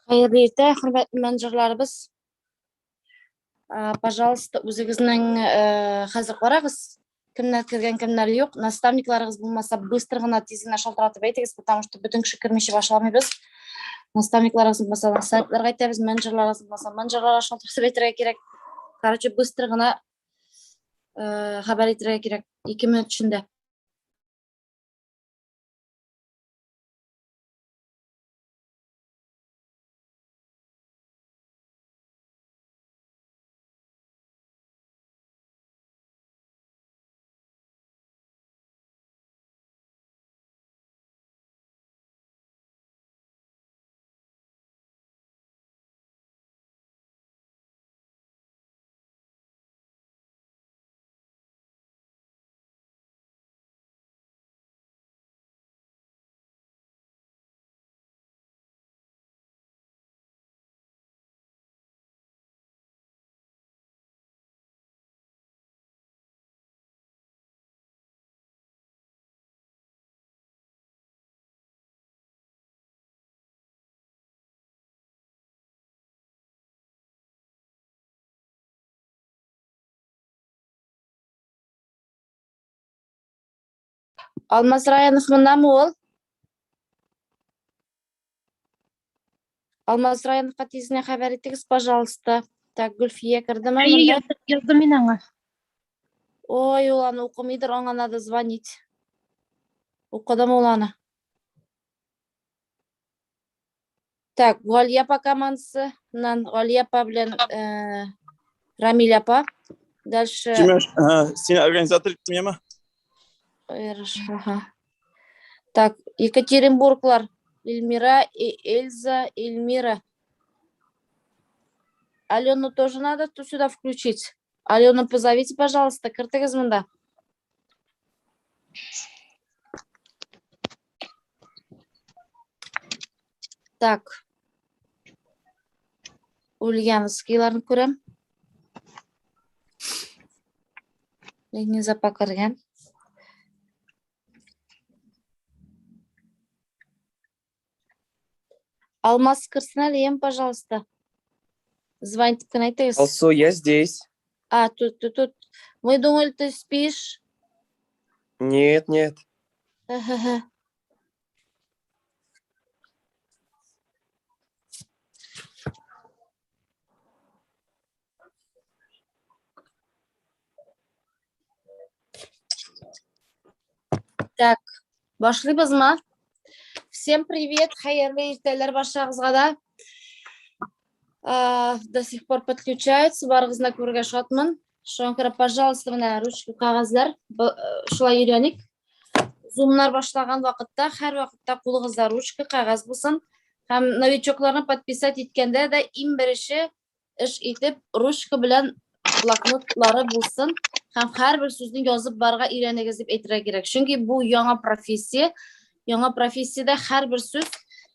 Hayırlı erте, hürmetli менеджерларыбыз. Пожалуйста, өзіңіздің қазір қараңыз. Кімнер кірген, кімнер жоқ. Наставникларыңыз болмаса, быстро ғана тезгін шалтыратып айтыңыз, потому что бүтін кіші кірмеше башламайбыз. Наставникларыңыз болмаса, сайтларға айтабыз, менеджерларыңыз болмаса, менеджерларға шалтыратып айтырға керек. Короче, быстро ғана хабар етірге керек. 2 минут ішінде. Алмаз Раянов мында ма ол? Алмаз Раяновқа тезіне хабар етіңіз, пожалуйста. Так, Гүлфия кірді ма мында? Yazdım мен аңа. Ой, ол аны оқымайдыр, оңа надо звонить. Оқыдым ол аны. Так, Галия апа командасынан Галия апа білен Рамиль апа. Дальше... Сен организатор кім ема? Так, Екатеринбурглар. Эльмира и Эльза, Эльмира. Алену тоже надо сюда включить. Алену позовите, пожалуйста, кіртіңіз мында. Так. Ульяновскийларын көрем. Не запақырген. Алмаз кірсін әлем, пожалуйста. Звоните, айтыңыз. Алсу, я здесь. Тут. Мы думали, ты спишь. Нет. Так, башлайбыз ма? Всем привет, хайырлы ертелер баршаңызға да. До сих пор подключаются, барығызына көрге шатмын. Шонкара, пожалуйста, мына ручка қағаздар, шулай үйренік. Зумнар башлаған вақытта, әр вақытта қолыңызда ручка қағаз болсын. Һәм новичокларны подписать еткенде де ең бірінші іш етіп, ручка білән блокнотлары болсын. Һәм әрбір сөздің жазып барға үйренегіз деп айтырға керек. Чөнки бұл яңа профессия. Яңа профессияда әрбір сөз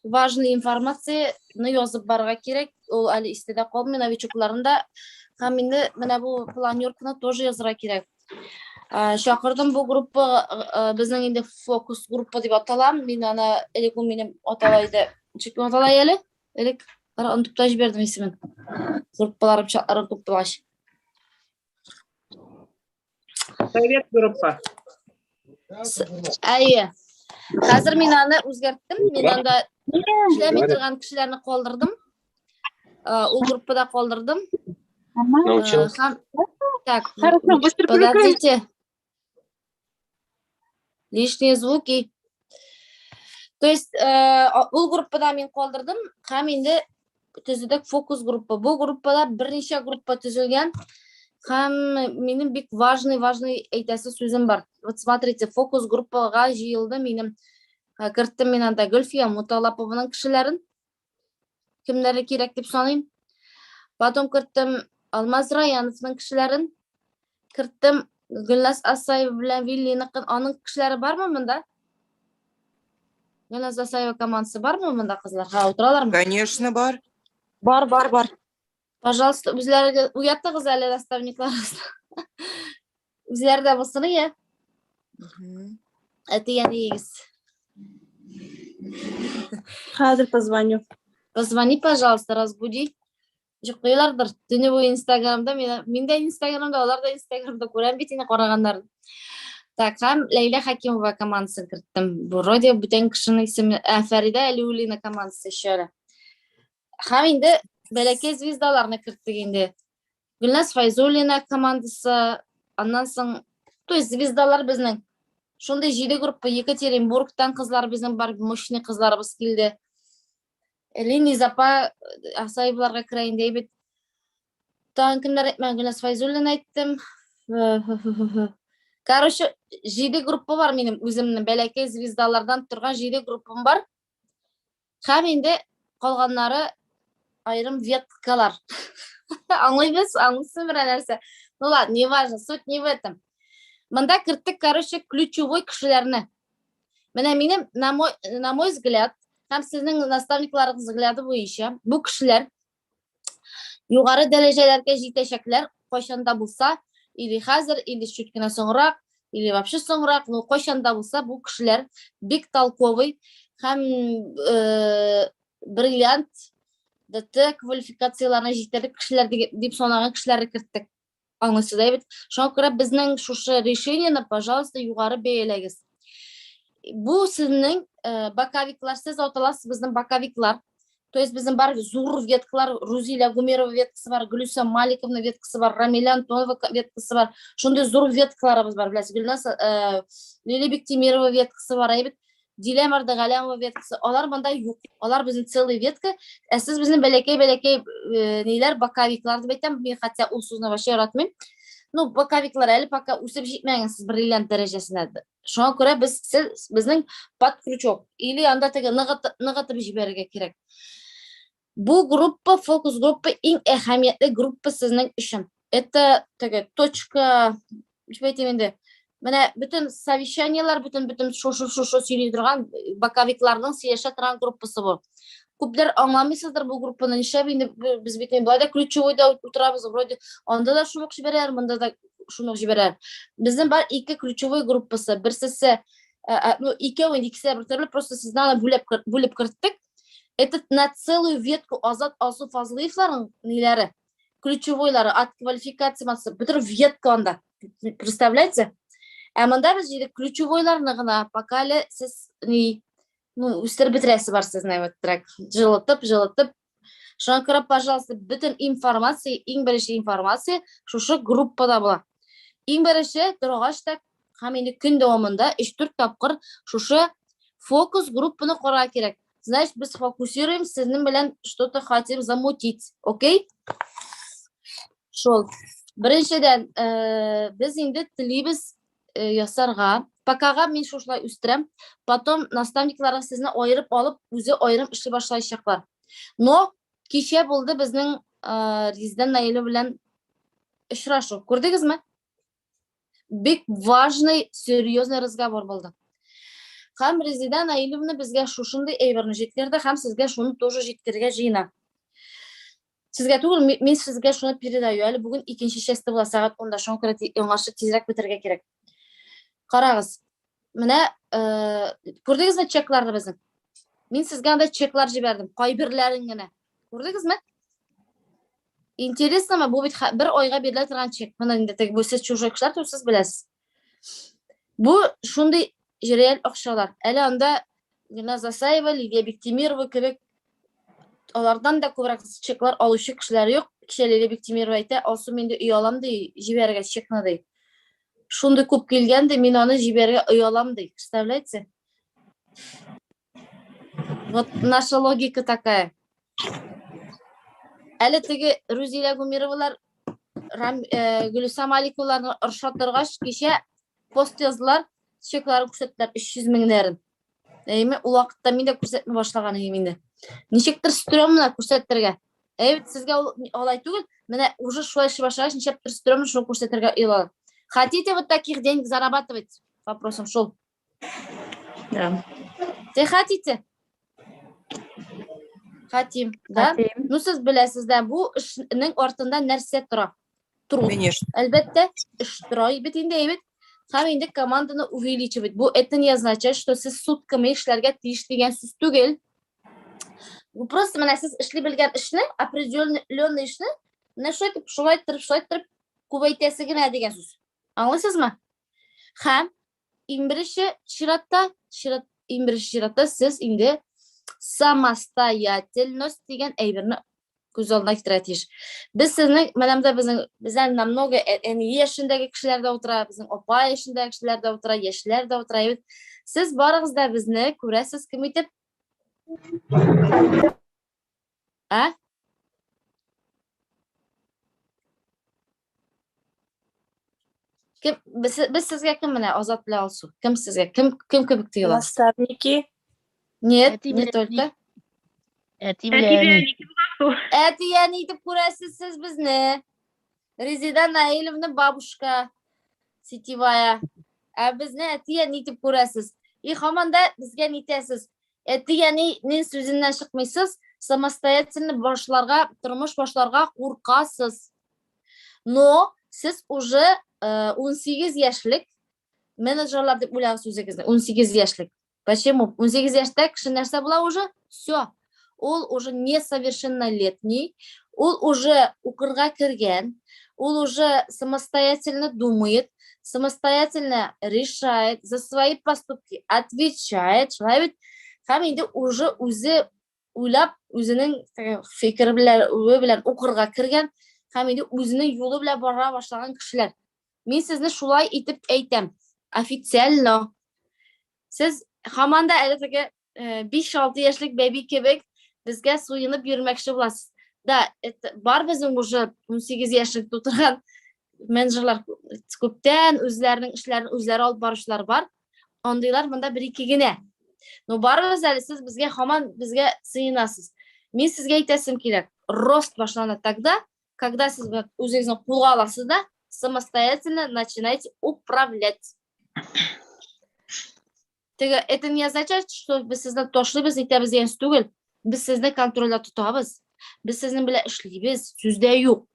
важный информацияны yazып барға керек. Ол әлі істеде қалмай новичокларында. Һәм енді менә бұл планерканы тоже yazырға керек. Шақырдым бұл группа, біздің енді фокус группа деп аталам. Мен ана элек менің аталайды. Чеки аталай әлі? Элек ұнтып та жібердім есімін. Группаларым чатларым көп бұлаш. Совет группа. Әйе. Қазір мен аны өзгерттім. Мен анда ішләмей тұрған кішілеріні қолдырдым. Ол группада қолдырдым. Научился. Так, подождите. Лишние звуки. То есть, бұл группада мен қолдырдым. Һәм енді түзідік фокус группа. Бұл группада бірнеше группа түзілген. Һәм менің бик важный әйтәсе сөзім бар. Вот смотрите, фокус группаға жиылды менің. Кірттім мен анда Гүлфия Муталапованың кішілерін. Кімдері керек деп санайым. Потом кірттім Алмаз Раяновның кішілерін. Кірттім Гүлназ Асаева білән Виллиніқін. Аның кішілері бар ма мында? Гүлназ Асаева командасы бар ма мында қызлар? Отыралар ма? Конечно, бар. Бар. Пожалуйста, үзләргә уяттыгыз әле наставникларыбыз. Үзләрдә булсын, я? Это я не егіз. Хәзер позвоню. Позвони, пожалуйста, разбуди. Жоқ қойлардыр. Түні бойы Инстаграмда, мен де Инстаграмда, олар да Инстаграмда көрем бетіне қорағандарды. Так, һәм Лейла Хакимова командасын кірттім. Вроде бүтен кішінің исемі Фарида Әлеулина командасы шөлі. Һәм енді бәләкей звездаларына кірттік енді. Гүлназ Файзуллина командасы, аннан соң, то есть звездалар біздің. Шондай жиде группа Екатеринбургтан қызлар біздің бар, мощный қызларыбыз келді. Лини Запа Асайбыларға кірайын дейбет. Тан кімдер айтман, Гүлназ Файзуллина айттым. Короче, жиде группа бар менің өзімнің бәләкей звездалардан тұрған жиде группам бар. Һәм енді қалғанлары айрым веткалар. Аңлайсың бір нәрсе. Ну ладно, не важно, суть не в этом. Мында кірттік, короче, ключевой кішілеріні. Міне менің, на мой взгляд, һәм сіздің наставникларыңыз взгляды бойынша, бұл кішілер юғары дәрежелерге жетешеклер қойшанда болса, или хазір, или чүткіне соңырақ, или вообще соңырақ, но қойшанда болса, бұл кішілер бик толковый, һәм бриллиант, ДТ квалификацияларына жетерлік кішілер деп сонаған кішілерді кірттік. Аңлайсыз да бит. Шуңа күрә безнең шушы решениені, пожалуйста, югары бәяләгез. Бу сезнең баковиклар, сез аталасыз безнең баковиклар. То есть безнең бар зур веткалар, Рузиля Гумерова веткасы бар, Гүлсә Маликовна веткасы бар, Рамиля Антонова веткасы бар. Шундай зур веткаларыбыз бар, беләсез. Гүлназ Лилия Бектимирова веткасы бар, әйбит. Дилә Мардагалямова веткасы. Алар монда юк. Алар безнең целый ветка. Сез безнең бәләкәй ниләр баковиклар дип әйтәм. Мен хотя ул сүзне вообще яратмыйм. Ну, баковиклар әле пока үсеп җитмәгәнсез бриллиант дәрәҗәсенә. Шуңа күрә безнең под крючок или анда теге ныгытып җибәрергә кирәк. Бу группа, фокус группа иң әһәмиятле группа сезнең өчен. Это теге точка, дип әйтәм инде. Менә бүтән совещаниялар, бүтән шушы сөйли торган баковикларның сөйләшә торган группасы бу. Күпләр аңламыйсыздыр бу группаны, нишләп инде без бит инде булайда ключевойда утырабыз, вроде анда да шунык җибәрәләр, монда да шунык җибәрәләр. Безнең бар ике ключевой группасы, берсе, ну икесе бер төрле, просто сезне бүлеп кирттек. Это на целую ветку Азат Алсу Фазлыевларның ниләре, ключевойлары от квалификациясы, бөтен ветка анда. Представляете? Монда без җиде ключевойларны гына, пока әле сез ну, үстереп бетерәсе бар сезне вот так. Жылытып. Шуңа күрә, пожалуйста, бөтен информация, иң беренче информация шушы группада була. Иң беренче торгач та һәм инде көн дәвамында 3-4 тапкыр шушы фокус группаны карарга кирәк. Значит, без фокусируемся, сезнең белән что-то хотим замутить. Окей? Шул. Беренчедән, без инде телибез ясарга, покага мен шушылай үстерәм, потом наставникларга сезне айырып алып, үзе айырым эшли башлаячаклар. Но кичә булды безнең Резидан Наилова белән очрашу. Күрдегезме? Бик важный, серьезный разговор булды. Һәм Резидан Наиловна безгә шушындай әйберне җиткерде, һәм сезгә шуны тоже җиткергә җыена. Сезгә түгел, мен сезгә шуны передаю. Әле бүген икенче частьта була, сәгать 10-да, шуңа күрә яңашы тизрәк бетергә кирәк. Карагыз. Менә күрдегезме чекларны безнең? Мин сезгә анда чеклар җибәрдем, кайберләрен генә. Күрдегезме? Интересно, бу бит бер айга бирелә торган чек. Менә инде теге бу сез чужой кешеләр, то сез беләсез. Бу шундый җирәл акчалар. Әле анда Гүлназ Асаева, Лилия Бектимирова кебек алардан да күбрәк чеклар алучы кешеләр юк. Кичә Лилия Бектимирова әйтә, "Алсу, мен дә уялам" ди, җибәрергә чекны ди. Шундай күп килгән ди, мин аны җибәрергә уялам ди. Представляете? Вот наша логика такая. Әле теге Рузиля Гумировалар, Гүлсәм Маликовларны ыршат торгач, кичә пост яздылар, чекларын күрсәттеләр 300 меңнәрен. Әйме, ул вакытта мин дә күрсәтмә башлаган идем инде. Ничектер стрёмно күрсәтергә. Сезгә алай түгел, менә уже шулай эшли башлагач, ничектер стрёмно шуны күрсәтергә уйлады. Хотите вот таких денег зарабатывать? Вопросом шел. Да. Ты хотите? Хотим, да? Ну, сез беләсез дә, бу эшнең артында нәрсә тора? Конечно. Әлбәттә, эш тора бит инде, әйбит. Һәм инде команданы увеличивать. Бу это не означает, что сез сутками эшләргә тиеш дигән сүз түгел. Просто мына сіз ішлей білген ішні, определенный ішні, мына шулай тұрып, көбейтесі генә деген сөз. Аңлайсыз ма? Һәм иң беренче чиратта сіз инде самостоятельность деген әйберне күз алдына китерә тиеш. Без сезнең, мәнәмдә безнең намного яшендәге кешеләр дә утыра, безнең апа яшендәге кешеләр дә утыра, яшьләр дә утыра. Сез барыгыз да безне күрәсез кем итеп? Кем без сезгә кем менә Азат белән Алсу? Кем сезгә? Кем кебек тоеласыз? Наставники. Нет, не только. Әти белән. Әтияне итеп күрәсез сез безне. Резида Наиловна бабушка сетевая. Безне әтияне итеп күрәсез. И һаманда безгә нитәсез. Әтиянең сүзеннән чыкмыйсыз, самостоятельно тормыш башларга куркасыз. Но сез уже 18 яшьлек менеджерлар дип уйлагыз үзегезне. 18 яшьлек. Почему? 18 яшьтә кеше нәрсә була уже? Всё. Ул уже несовершеннолетний, ул уже укырга кергән, ул уже самостоятельно думает, самостоятельно решает, за свои поступки отвечает. Шулай бит, һәм инде уже үзе уйлап, үзенең фикер белән укырга кергән, һәм инде үзенең юлы белән бара башлаган кешеләр. Мин сезне шулай итеп әйтәм. Официально. Сез һаман да әле теге 5-6 яшьлек бәби кебек безгә суенып йөрмәкче буласыз. Да, бар безнең уже 18 яшьлек тутырган менеджерлар күптән үзләренең эшләрен үзләре алып баручылар бар. Андыйлар монда 1-2 генә. Но барыгыз әле сез безгә һаман безгә сыенасыз. Мин сезгә әйтәсем кирәк. Рост башлана тогда, когда сез үзегезне кулга аласыз да самостоятельно начинаете управлять. Это не означает, что без сезне ташлыйбыз, итәбез дигән түгел. Без сезне контрольдә тотабыз. Без сезнең белән эшлибез, сүздә юк.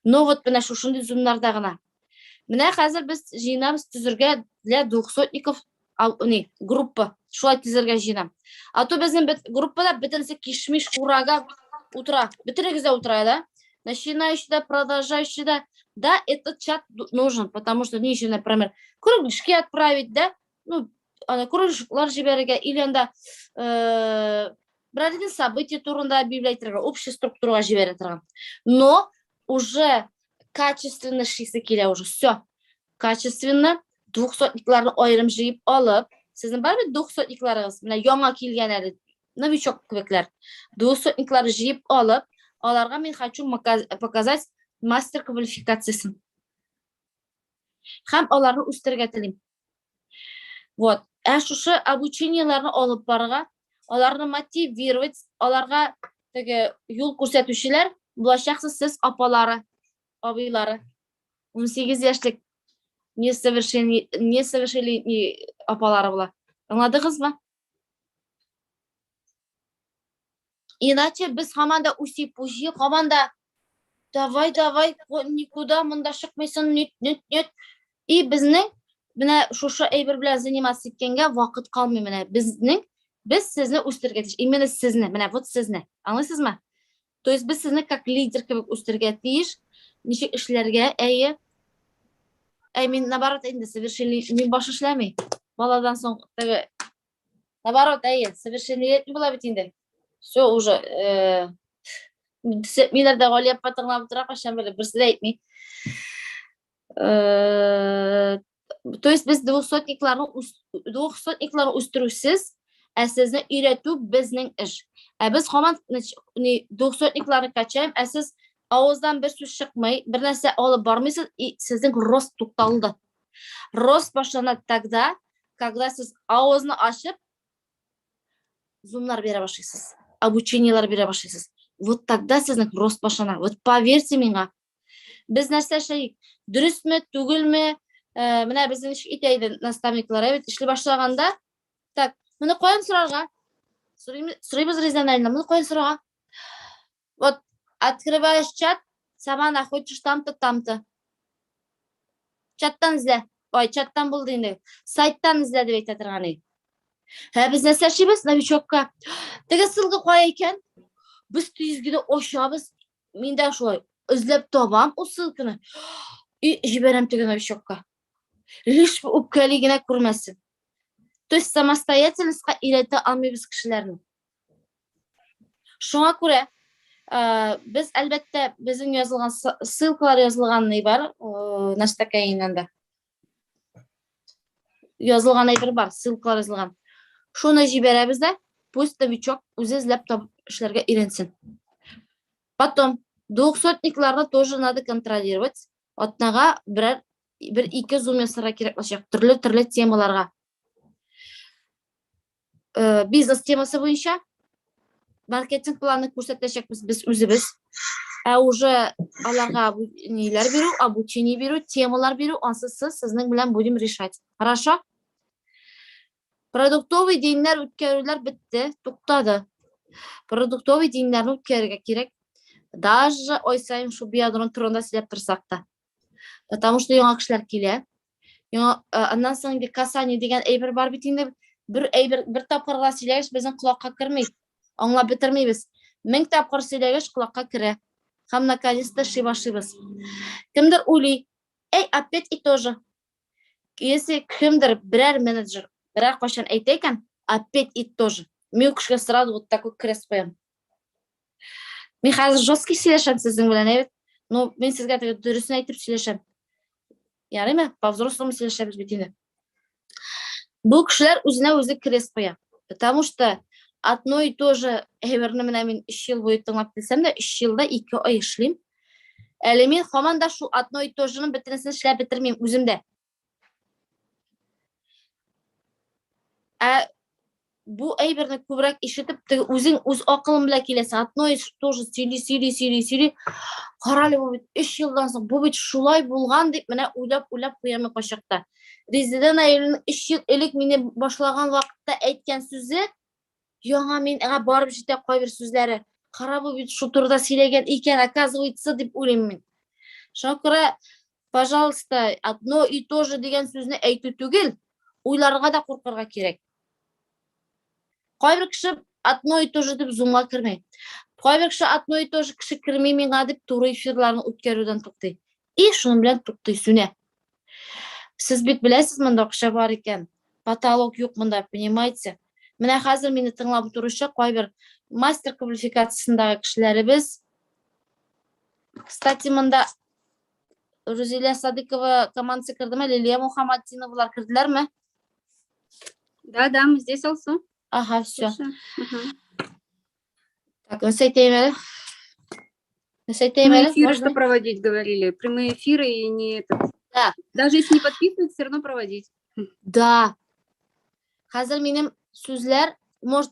Но вот менә шушындый зумнарда гына. Менә хәзер без җыенабыз төзергә для двухсотников группа. Шулай төзергә җыенам. А то безнең группада бөтенсе кишмиш урага утыра. Бөтенегез дә утыра, да? Начинающий да, продолжающий да. Да, этот чат нужен, потому что ничего, например, кругляшки отправить, да? Ну, кругляшклар җибәрергә или анда бер событие турында объявлять торган, общая структурага җибәрә торган. Но уже качественно шисы килә уже. Всё. Качественно 200-ларны аерым җыеп алып, сезнең бар бит 200-ларыгыз, менә яңа килгән әле, новичок кебекләр. 200-ларны җыеп алып, аларга мин хочу показать мастер квалификациясын. Һәм аларны үстергә телим. Вот. Шушы обучениеларны алып барырга, аларны мотивировать, аларга теге юл күрсәтүчеләр булачаксыз сез апалары, абыйлары. 18 яшьлек несовершенный апалары була. Аңладыгызмы? Иначе без һаман да үси-пүси, һаман да давай, никуда монда чыкмыйсың, нет. И безнең менә шушы әйбер белән заниматься иткәнгә вакыт калмый менә. Без сезне үстергә тиеш. Именно сезне, менә вот сезне. Аңлайсызмы? То есть без сезне как лидер кебек үстергә тиеш. Ничек эшләргә, мин наоборот инде совершенный мин баш эшләми. Баладан соң теге наоборот, совершеннолетний була бит инде. Всё уже Миләрдә Галияб патыңлап утыра, кашан белеп берсе дә әйтми. То есть без 200-ларны үстерүсез, сезне өйрәтү безнең эш. Без һаман 200-ларны качаем, сез авыздан бер сүз чыкмый, бер нәрсә алып бармыйсыз, сезнең рост тукталды. Рост башлана тогда, когда сез авызны ачып зумнар бирә башлыйсыз, обучениелар бирә башлыйсыз. Вот тогда сезнең рост башлана. Вот поверьте миңа. Без нәрсә эшләйек? Дөресме, түгелме? Менә безнең итәйде наставниклар, бит эшли башлаганда, так, моны каян сорарга? Сорыйбыз Резаналина, моны каян сорарга? Вот открываешь чат, сама находишь там-то. Чаттан излә. Чаттан булды инде. Сайттан излә дип әйтә торган. Biz ne seçimiz? Novichokka. Tege sılgı koya ekan. Biz tüyüzgüde oşabız. Minden şolay. Izlep tobam o sılgını. Jiberem tege novichokka. Hiç bu upkaligine kurmasın. То есть самостоятельностьқа үйрете алмайбыз кішілерін. Шуңа күрә, біз әлбәттә біздің жазылған ссылкалар жазылған бар, наштакайында. Жазылған әйбер бар, ссылкалар жазылған. Шуны жиберәбез дә, пусть новичок үзе эзләп табып эшләргә өйрәнсен. Потом двухсотникларны тоже надо контролировать. Атнага бір-ике зум ясарга кирәк булачак, төрле темаларга. Бизнес темасы буенча маркетинг планы күрсәтәчәкбез без үзебез. Уже аларга ниләр бирү, обучение бирү, темалар бирү, ансыз сезнең белән будем решать. Хорошо? Продуктовый деннәр үткәрүләр бетте, туктады. Продуктовый деннәрне үткәрергә кирәк. Даже ой сайын шу биадрон турында сөйләп торсак та. Потому что яңа кешеләр килә. Аннан соң касание дигән әйбер бар бит инде. Bir тапкырга сөйләгәч, безнең колакка керми. Аңлап бетермибез. 1000 тапкыр сөйләгәч, колакка керә. Һәм наконец-то шибашибыз. Кемдер уйлый, опять и тоже. Если кемдер берәр менеджер, берәр кашан әйтә икән, опять и тоже. Мин кешегә сразу вот такой крест куям. Мин хәзер жесткий сөйләшәм сезнең белән, әйт. Но мин сезгә дөресен әйтеп сөйләшәм. Ярыймы? По-взрослому сөйләшәбез бит инде. Бұл кішілер өзіне-өзі крест қоя. Потому что одно и то же әйберне менә мин 3 ел буе тыңлап килсәм дә, 3 елда 2 ай эшлим. Әле мин һаман да шул одно и то женың бөтенесен эшләп бетермим үземдә. Бу әйберне күбрәк ишетеп, үзең үз акылың белән киләсең. Одно и то же сөйли. Карале бу бит 3 елдан соң бу бит шулай булган дип менә уйлап куям качакта. Резидент айылының 3 ел элек мине башлаган вакытта әйткән сүзе, яңа мин барып җитә кайбер сүзләре. Кара бу бит шу турыда сөйләгән икән, оказывается, дип уйлыйм мин. Шуңа күрә, пожалуйста, одно и то же дигән сүзне әйтү түгел, уйларга да куркырга кирәк. Кайбер кеше одно и то же дип зумга кермәй. Кайбер кеше одно и то же кеше кермәй миңа дип туры эфирларны үткәрүдән туктый. И шуның белән туктый сүнә. Сез бит беләсез, монда акча бар икән. Потолок юк монда, понимаете? Менә хәзер мине тыңлап торучы кайбер мастер квалификациясындагы кешеләребез. Кстати, монда Рузилия Садыкова командасы кирдеме, Лилия Мухаммадиновалар кирделәрме? Да, мы здесь also. Ага, все. Так, насайтеймели. Прямые эфиры что проводить, говорили. Прямые эфиры и не это. Да. Даже если не подписывать, все равно проводить. Да. Хәзер минем сүзләр, может,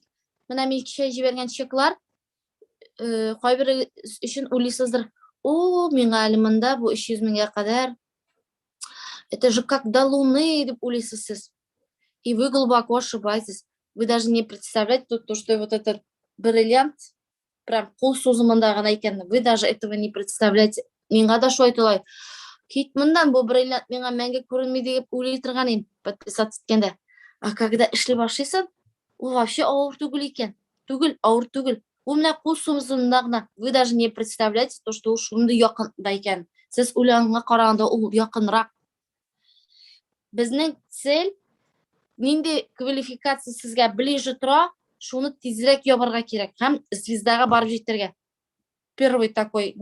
менә мин кичә җибәргән чеклар, кайбер өчен уйлыйсыздыр. Миңа әле монда бу 300 меңгә кадәр. Это же как до луны, дип уйлыйсыз сез. И вы глубоко ошибаетесь. Вы даже не представляете то, что вот этот бриллиант, прям кул сузымында гына икән. Вы даже этого не представляете. Миңа да шулай тулай. Кит мондан бу бриллиант миңа мәңге күренми дип уйлый торган идем, подписаться иткәндә. А когда эшли башлыйсың, ул вообще авыр түгел икән. Авыр түгел. Ул менә кул сузымында гына. Вы даже не представляете то, что ул шундый якында икән. Сез уйланга караганда ул якынрак. Безнең цель нинди квалификация сезгә ближе тора, шуны тизрәк ябарга кирәк. Һәм звездага барып җитәргә. Первый такой,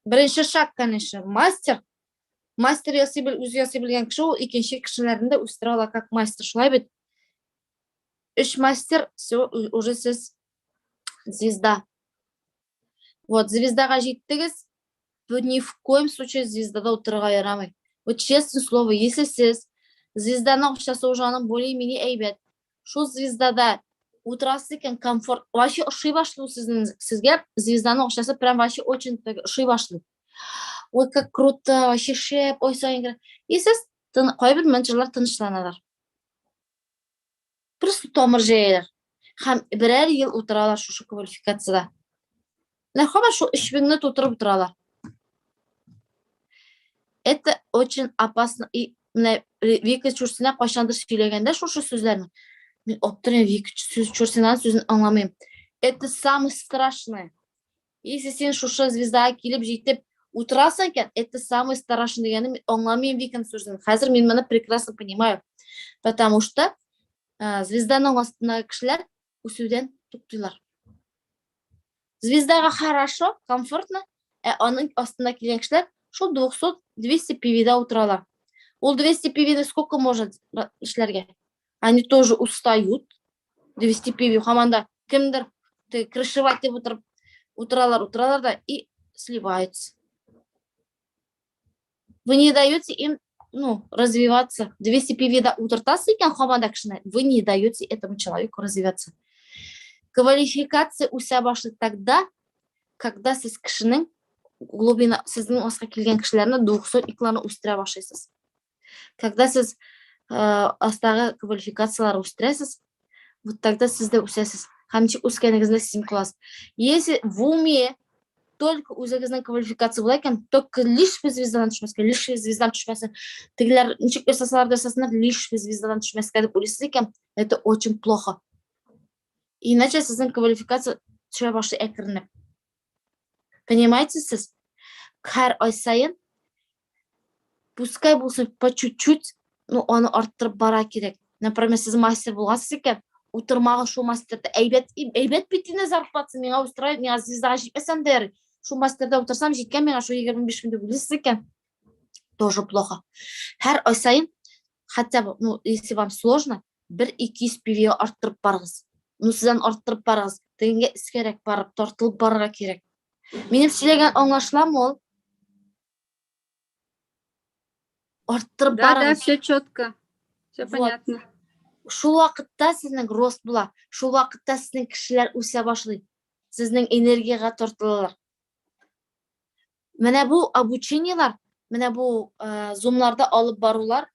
беренче шаг, конечно, мастер. Мастер үзе ясый белгән кеше, ул икенче кешеләрне дә үстерә ала как мастер. Шулай бит. 3 мастер, все, уже сез звезда. Вот, звездага җиттегез, ни в коем случае звездада утырырга ярамый. Вот честное слово, если сез звезданың акчасы ужаның более-менее әйбәт, шул звездада утырасы икән комфорт, вообще ошый башлый сезгә звезданың акчасы прям вообще очень ошый башлый. Ой, как круто, вообще шеп, ой сайын. И сез кайбер менеджерлар тынычланалар. Просто томыр җәяләр. Һәм берәр ел утыралар шушы квалификацияда. Нәһама шу 3000 тутырып утыралар. Это очень опасно и мына Вика Чурсина кайчандыр сөйләгәндә шушы сүзләрне. Мин аптырыйм, Вика Чурсинаның сүзен аңламыйм. Это самое страшное. Если сен шушы звездага килеп җитеп утырасың икән, это самое страшное дигәнне мин аңламыйм Виканың сүзен. Хәзер мин моны прекрасно понимаю. Потому что звезданың астындагы кешеләр үсүдән туктыйлар. Звездага хорошо, комфортно, аның астында килгән кешеләр шул 200-200 пивида утыралар. Ул 200 пивида сколько может эшләргә? Они тоже устают. 200 пиви һаманда кемдер крышевать дип утыралар да и сливаются. Вы не даете им, развиваться. 200 пивида утыртасы икән һаманда кешене, вы не даете этому человеку развиваться. Квалификация үсә башлый тогда, когда сез кешенең глубина, сезнең астка килгән кешеләрне 200-икларны үстерә башлыйсыз. Когда сез астагы квалификациялар үстерәсез, вот тогда сез дә үсәсез. Һәм ничек үскәнегезне син кыласыз. Если в уме только үзегезнең квалификация була икән, только лишь звездадан төшмәскә, лишь звездадан төшмәсен. Тегеләр ничек ясасалар да ясасыннар, лишь звездадан төшмәскә дип уйлыйсыз икән, это очень плохо. Иначе сезнең квалификация төшә башлый әкренләп. Понимаете сез? Һәр ай сайын пускай булсын по чуть-чуть, аны арттырып бара кирәк. Например, сез мастер булгансыз икән, утырмагы шул мастерда әйбәт бит инде зарплата миңа устраивает, миңа звездага җитмәсәм дә, шул мастерда утырсам җиткән миңа шул 25 мең дип уйлыйсыз икән, тоже плохо. Һәр ай сайын, хотя бы, если вам сложно, 1-200 пиве арттырып барыгыз. Сездән арттырып барыгыз. Тегенгә искәрәк барып, тартылып барырга кирәк. Минем сөйләгән аңлашыламы ул? Арттырып Да, барыгыз. все четко. Все Вот. понятно. Шул вакытта сезнең рост була. Шул вакытта сезнең кешеләр үсә башлый. Сезнең энергияга тартылалар. Менә бу обучениелар, менә бу зумларда алып барулар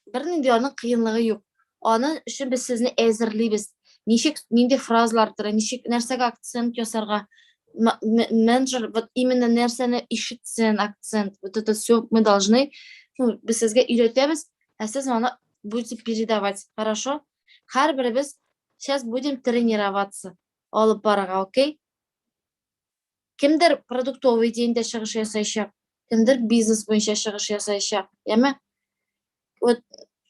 бернинди аның кыенлыгы юк. Аның өчен без сезне әзерлибез. Ничек, нинди фразалар тора, ничек нәрсәгә акцент ясарга, менеджер вот именно нәрсәне ишетсен акцент. Вот это все мы должны, без сезгә өйрәтәбез, ә сез аны будете передавать. Хорошо? Һәрберебез сейчас будем тренироваться. Алып барырга, окей? Кемдер продуктовый деңдә чыгыш ясаячак, кемдер бизнес буенча чыгыш ясаячак. Яме? Вот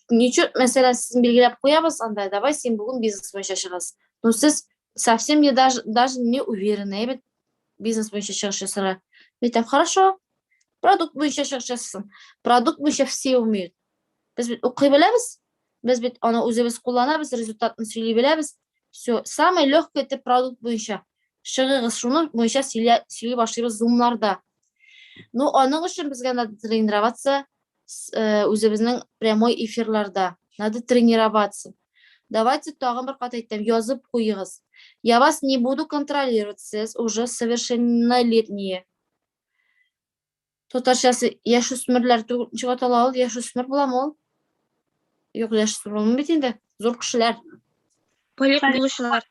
ничего, мәсәлән, сизне билгеләп куябыз анда, давай син бүген бизнес буенча чыгасыз. Но сез совсем не даже не уверены, бит бизнес буенча чыгыш ясарга. Мен хорошо, продукт буенча чыгыш ясасын. Продукт буенча все умеют. Без бит укый беләбез, без бит аны үзебез кулланабыз, результатын сөйли беләбез. Все, самый легкий это продукт буенча. Чыгыгыз шуны буенча сөйли башлыйбыз зумларда. Ну, аның өчен безгә надо тренироваться, үзебезнең прямой эфирларда. Надо тренироваться. Давайте тагын бер кат әйтәм, язып куегыз. Я вас не буду контролировать, сез уже совершеннолетние. Татарчасы яшүсмерләр ничек атала ул? Яшүсмер буламы ул? Юк, яшүсмер булмый бит инде. Зур кешеләр. Балик булучылар.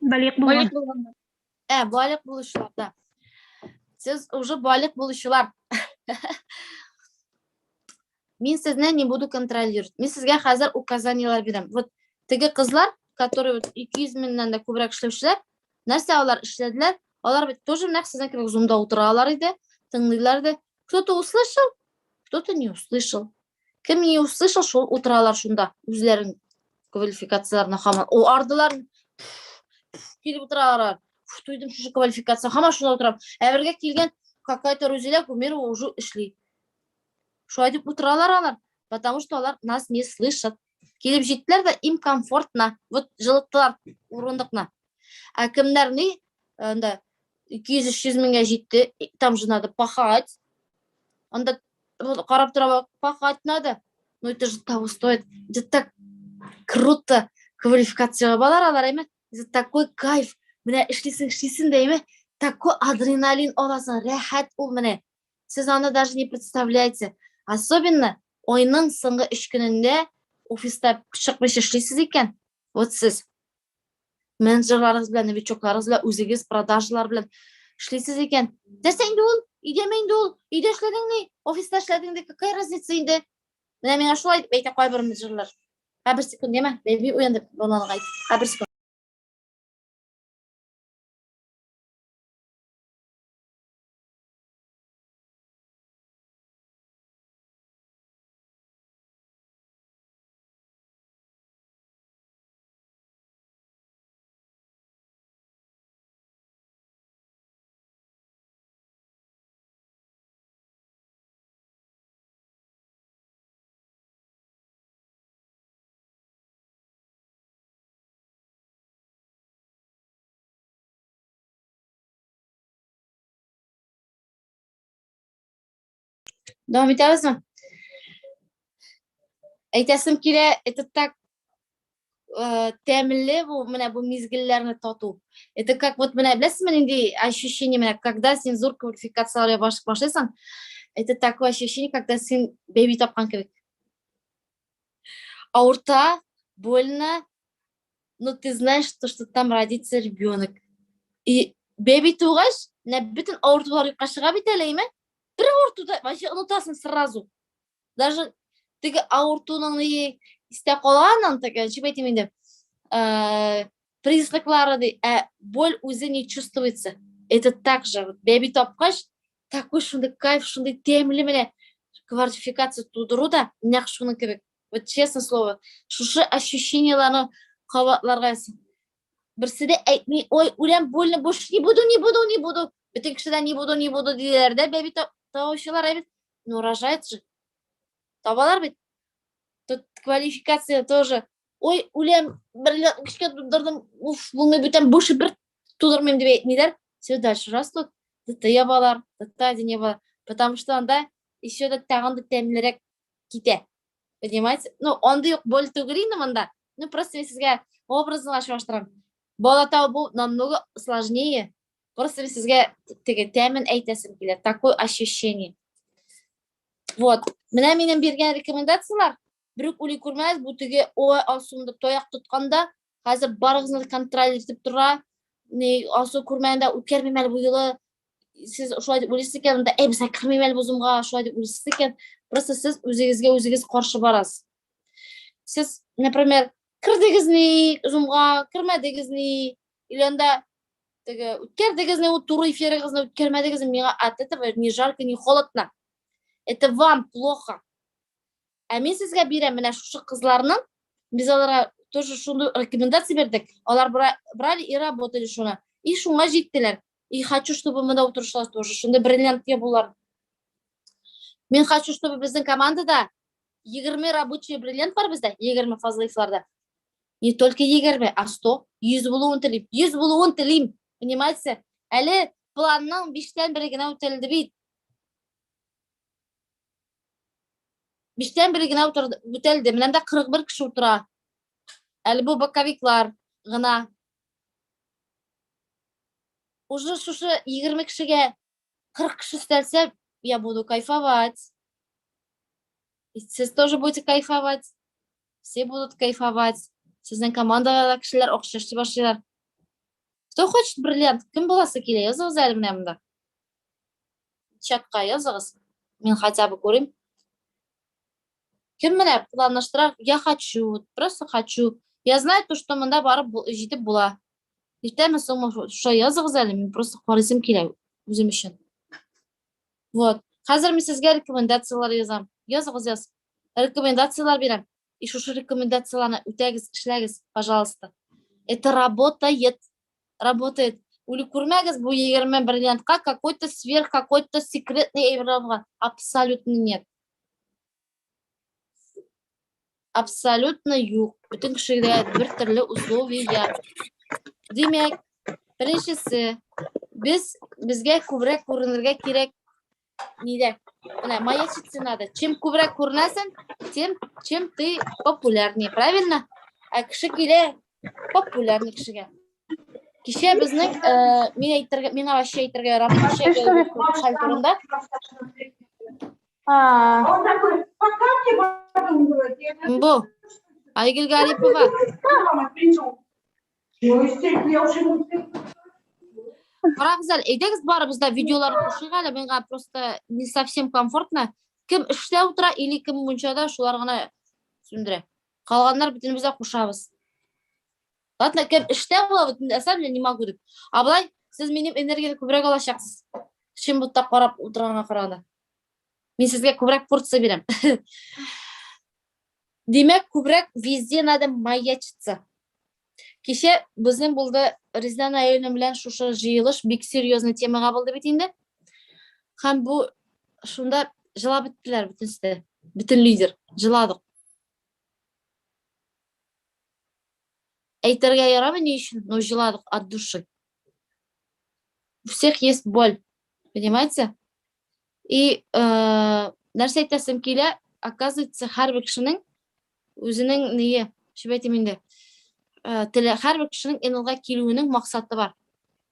Балик булган. Балик булучылар, да. Сез уже балик булучылар. Мин сезне не буду контролировать. Мин сезгә хәзер указаниялар бирәм. Вот теге кызлар, которые 200 меңнән дә күбрәк эшләүчеләр, нәрсә алар эшләделәр? Алар бит тоже нәкъ сезнең кебек зумда утыралар иде, тыңлыйлар иде. Кто-то услышал, кто-то не услышал. Кем не услышал, шул утыралар шунда, үзләрен квалификацияларына һаман. О, ардылар килеп утыралар. Туйдым шушы квалификация, һаман шунда утырам. Әбергә килгән какая-то Рузиля Гумерова уже эшли. Шулай дип утыралар алар, потому что алар нас не слышат. Килеп җиттеләр да им комфортно. Вот җылыттылар урындыкны. А кемнәр ни анда 200-300 меңгә җитте, там же надо пахать. Анда карап торып пахать надо. Но это же того стоит. Это так круто. Квалификация балар алар әйме. Это такой кайф. Менә эшлисең дә әйме. Такой адреналин аласың, рәхәт ул менә. Сез аны даже не представляете. Особенно ойның соңгы 3 көнендә офиста чыкмыйча эшлисез икән. Вот сез менеджерларыгыз белән, новичокларыгыз белән, үзегез продажалар белән эшлисез икән. Дәсәң дә ул, идәмәң дә ул, идә эшләдең ни, офиста эшләдең дә, какая разница инде? Міне мен шулай деп айта қой біріміз жырлар. Бір секунд деме, беби оянып болғанға айт. Бір секунд. Devam ederiz mi? Aytasım kile, это так тәмілі, бұл мезгіллерні тату. Это как вот міне білесің менде ощущение, міне, когда сен зор квалификацияларға башлайсың, это такое ощущение, когда сен беби тапқан керек. Ауырта, больно, но ты знаешь, что там родится ребенок. И беби туғаш, бүтін ауыртулар қашыға бітелейме? Бір ауыртуда, вообще ұнытасың сразу. Даже тігі ауыртуның істе қоланын, признаклары, боль өзі не чувствуется. Это так же. Беби тапқаш, такой шунды кайф, шунды темлі мене квалификация тудыру да, нақ шуны керек. Вот честно слово, шушы ощущенияларны қабатларғайсың. Бірсіде әйтмей, ой, өлем больно, больше не буду. Бүтін кішіден не буду дейлерді, беби тауышылар әбет. Ну, рожает же. Табалар бет. Тут квалификация тоже. Ой, өлем, бірлі кішке тудырдым, бұны бүтін бұшы бір тудырмайым деп әйтмейдер. Все дальше растут. Дытыя балар, дытыя балар. Потому что анда еще да тағанды тәмілерек кете. Понимаете? Ну, онда yok боль түгірейді мында. Ну, просто мен сізге образын ашуаштырам. Бала тау бұл намного сложнее. Просто мен сізге тәмін әйтесім келеді. Такое ощущение. Вот. Міне менен берген рекомендациялар. Бүрік өлі көрмәз, бұл түге ой асуымды тояқ тұтқанда, қазір барығызыңды контроль етіп тұра, асу көрмәнде өткермемәлі бұйылы, сіз шулай деп өлесіз екен, біз кірмемәлі бұзымға шулай деп өлесіз екен. Просто сіз өзіңізге қаршы барасыз. Сіз, например, кірдегізіне, ұзымға, кірмәдегізіне, или онда өткердегізіне, туры эфирігізіне, өткермәдегізіне, меға от этого не жарко, не холодно. Это вам плохо. А мен сізге берем, міне шушы қызларының, біз оларға тоже шуны рекомендация бердік. Олар брали и работали шуны. И шуңа жеттілер. И хочу, чтобы мында отырышылас тоже. Шунда бриллиантке болар. Мен хочу, чтобы біздің командада 20 рабочий бриллиант бар бізде, 20 фазлайфларда. Не только 20, а 100, 100 болуын тілейм. 100 болуын тілейм. Понимаете? Әлі планның 5-тен бірігіне өтелді бейт. 5-тен бірігіне өтелді. Мінемде 41 кіші отыра. Әлі бұл боковиклар ғына. Уже шушы 20 кішіге 40 кіші істелсе, я буду кайфовать. И сіз тоже будете кайфовать. Все будут кайфовать. Сіздің командада кішілер оқшашты башылар. Кто хочет бриллиант? Кім боласы келе? Язығыз әлі міне мұнда. Чатқа язығыз. Мен хотя бы көрейм. Кім міне планлаштырар? Я хочу, просто хочу. Я знаю то, что мұнда барып жетіп бола. Ертемен соң шо язығыз әлі, мен просто қуарызым келе өзім үшін. Вот. Қазір мен сізге рекомендациялар язам. Язығыз яз. Рекомендациялар берем. И шушы рекомендацияларны үтәгіз, ішләгіз, пожалуйста. Это работает. Работает. Улы көрмәгіз бұл 20 бриллиантқа какой-то сверх, какой-то секретный эвровға. Абсолютно нет. Абсолютно юк. Бүтін кішігде бір түрлі условия. Демек, біріншісі, бізге көбірек көрінерге керек неде? Маячиться надо. Чем көбірек көрінесің, чем ты популярнее, правильно? А кіші келе популярный кішіге. Кеше біздің, мен вообще айттырға рабочий хал турында. Бұл, Айгүл Гарипова. Бірақ зәл, әйдегіз бары бізді видеоларды қошыға әлі, менға просто не совсем комфортно. кім іште отыра, или кім мұншада, шулар ғана түсіндіре. Қалғандар бүтінімізде қошабыз. Ладно, кім іште бола, бүтін әсәм, не могу деп. Абылай, сіз менен энергияны көбірек алашақсыз. Шын бұттақ қарап отырғанға қарағанда. Мен сізге көбірек порция берем. Демек, көбірек везде надо маячиться. Кеше біздің болды Резнан әйелінің білән шушы жиылыш бик серьезный темаға болды бетінде. Һәм бұл шунда жылап біттілер бүтінсті. Бүтін лидер. Жыладық. Әйтерге ярамы не үшін? Но жыладық от души. У всех есть боль. Понимаете? И нәрсе айтасым келе, оказывается, һәр бір кішінің өзінің нее, шебеті менде. Һәр бір кішінің енілға келуінің мақсаты бар.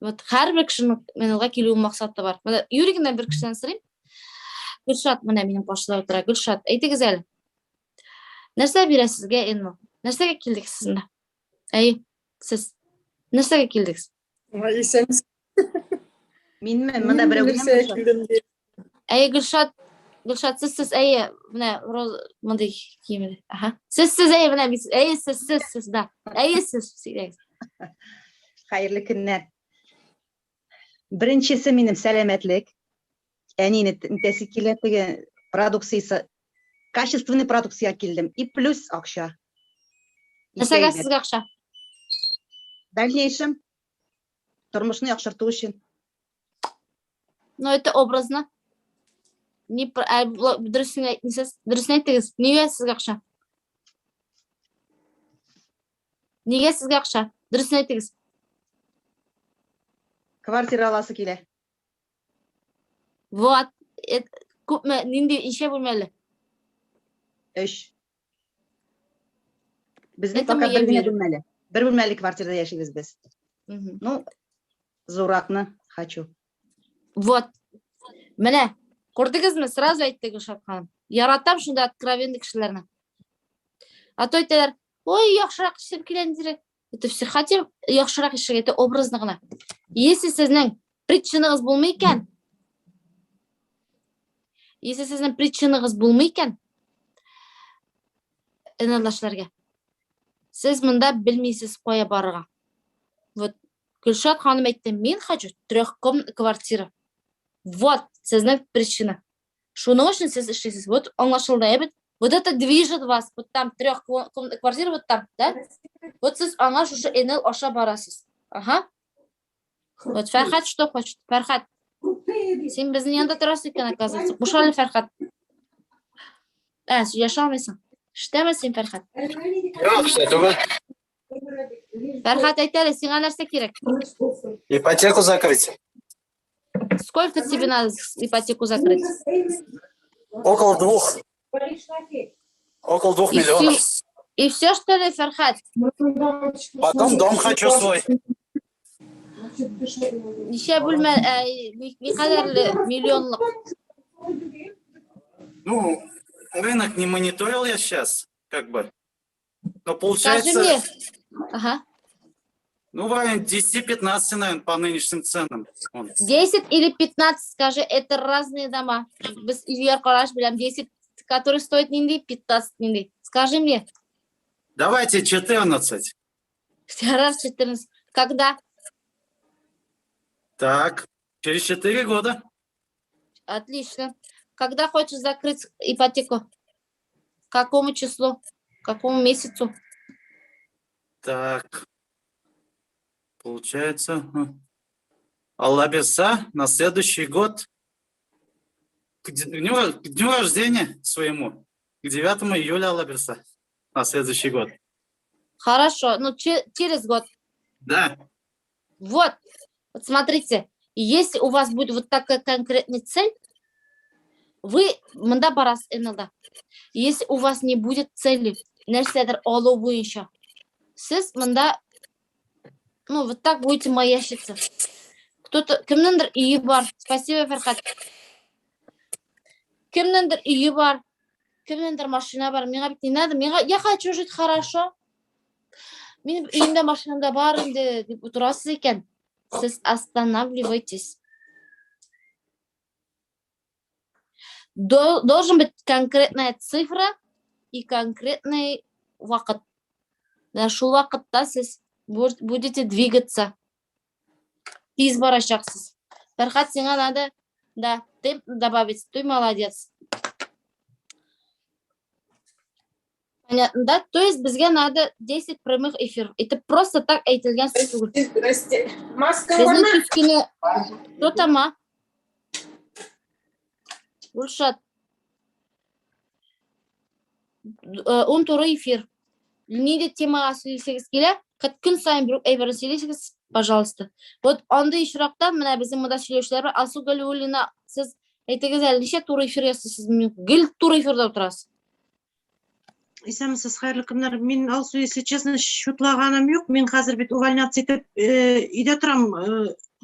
Һәр бір кішінің енілға келуінің мақсаты бар. Юригінен бір кішіден сұрайым. Гүлшат, мына менің қошыда отыра. Гүлшат, айтыңыз әлі. Нәрсе бересізге еніл? Нәрсеге келдік сізінде? Әй, сіз. Нәрсеге келдіксіз? Есен. Менімен мында біреу. Әй, Гүлшат, сіз, әй, мына мындай киімді. Сіз, әй, мына, әй, сіз, да. Әй, сіз. Қайырлы күннер. Біріншісі менің сәлеметлік. Әнені тәсі келеттігі продукциясы, качественный продукция келдім. И плюс ақша. Нәрсеге сізге ақша? Дальнейшем тұрмышны яқшырту үшін. Но это образно. Дұрысын айтыңыз. Неге сізге ақша? Неге сізге ақша? Дұрысын айтыңыз. Квартира аласы келе. Вот. Көп мә, ненде ише бөлмелі? 3. Біздің пока бір бөлмелі. Бір бөлмелі квартирада яшейбіз біз. Ну, зурақны хочу. Вот. Міне, көрдіңізме, сразу айтты Гүлшат ханым. Яратам шында откровенді кішілеріні. А то айталар, ой, яқшырақ ішіп келендері. Это все хотим, яқшырақ ішіп, это образныгына. Если сіздің причиныңыз болмайкен, энерлашларға, сіз мұнда білмейсіз қоя барыға. Вот, Гүлшат ханым айтты, мен хочу 3-комнатный квартира. Вот, сіздің причина. Шуның үшін сіз ішесіз. Вот, аңлашылды, әбіт. Вот это движет вас. Вот там 3-комнатный квартира, вот там, да? Вот сіз аңа шушы энел аша барасыз. Ага. Вот, Фәрхат что хочет? Фәрхат. Сен біздің янда тұрасыз екен, оказывается. Қушалы Фәрхат. Сөйлеше алмайсың. Іштеме сен, Фәрхат? Yok işte, tuğba. Фәрхат айтады, сенға нәрсе керек? Ипотеку закрыть. Сколько тебе надо ипотеку закрыть? Около 2 миллионов. И все, что ли, Фәрхат? Потом дом хочу свой. Неше бөлме, не қадарлы миллионлық? Ну, рынок не мониторил я сейчас, как бы. Но Скажи получается, мне. Ага. ну, в районе 10-15, наверное, по нынешним ценам. 10 или 15, скажи, это разные дома. Біз үйер қараш білем, 10, который стоит нендей, 15 нендей. Скажи мне. Давайте 14. 14. Когда? Так, через 4 года. Отлично. Когда хочешь закрыть ипотеку? К какому числу? К какому месяцу? Так, получается, Аллабеса на следующий год к дню рождения своему, к 9 июля Аллабеса на следующий год. Хорошо, ну через год. Да. Вот смотрите, если у вас будет вот такая конкретная цель, вы мында барасыз энелда. Если у вас не будет цели, нәрседер алу бойынша, сіз мында, ну, вот так будете маячиться. Кто-то, кімніңдір үйі бар. Спасибо, Фәрхат. Кімніңдір үйі бар. Кімніңдір машина бар. Меға бит не надо. Я хочу жить хорошо. Менің үйімде машинамда бар деп отырасыз екен. Сіз останавливайтесь. Должен быть конкретная цифра и конкретный вакыт. Да, шул вакытта сіз будете двигаться. Тиз барачаксыз. Фархат, сиңа надо, да, темп добавить. Ты молодец. Понятно, да? То есть безге надо 10 прямых эфиров. Это просто так әйтелгән сүз түгел. Безнең күскене тотама. Гүлшат. 10 туры эфир. Неде темаға сөйлесегіз келе, күн сайын бір әйберін сөйлесегіз, пожалуйста. Вот анда ишрактан менә безнең монда сөйләүчеләр бар. Алсу Галиуллина, сез әйтегез әле, ничә туры эфир ясыйсыз? Гел туры эфирда утырасыз. Исәмсез, хәерле көннәр. Мин Алсу, если честно, шутлаганым юк. Мин хәзер бит увольняться итеп, өйдә торам,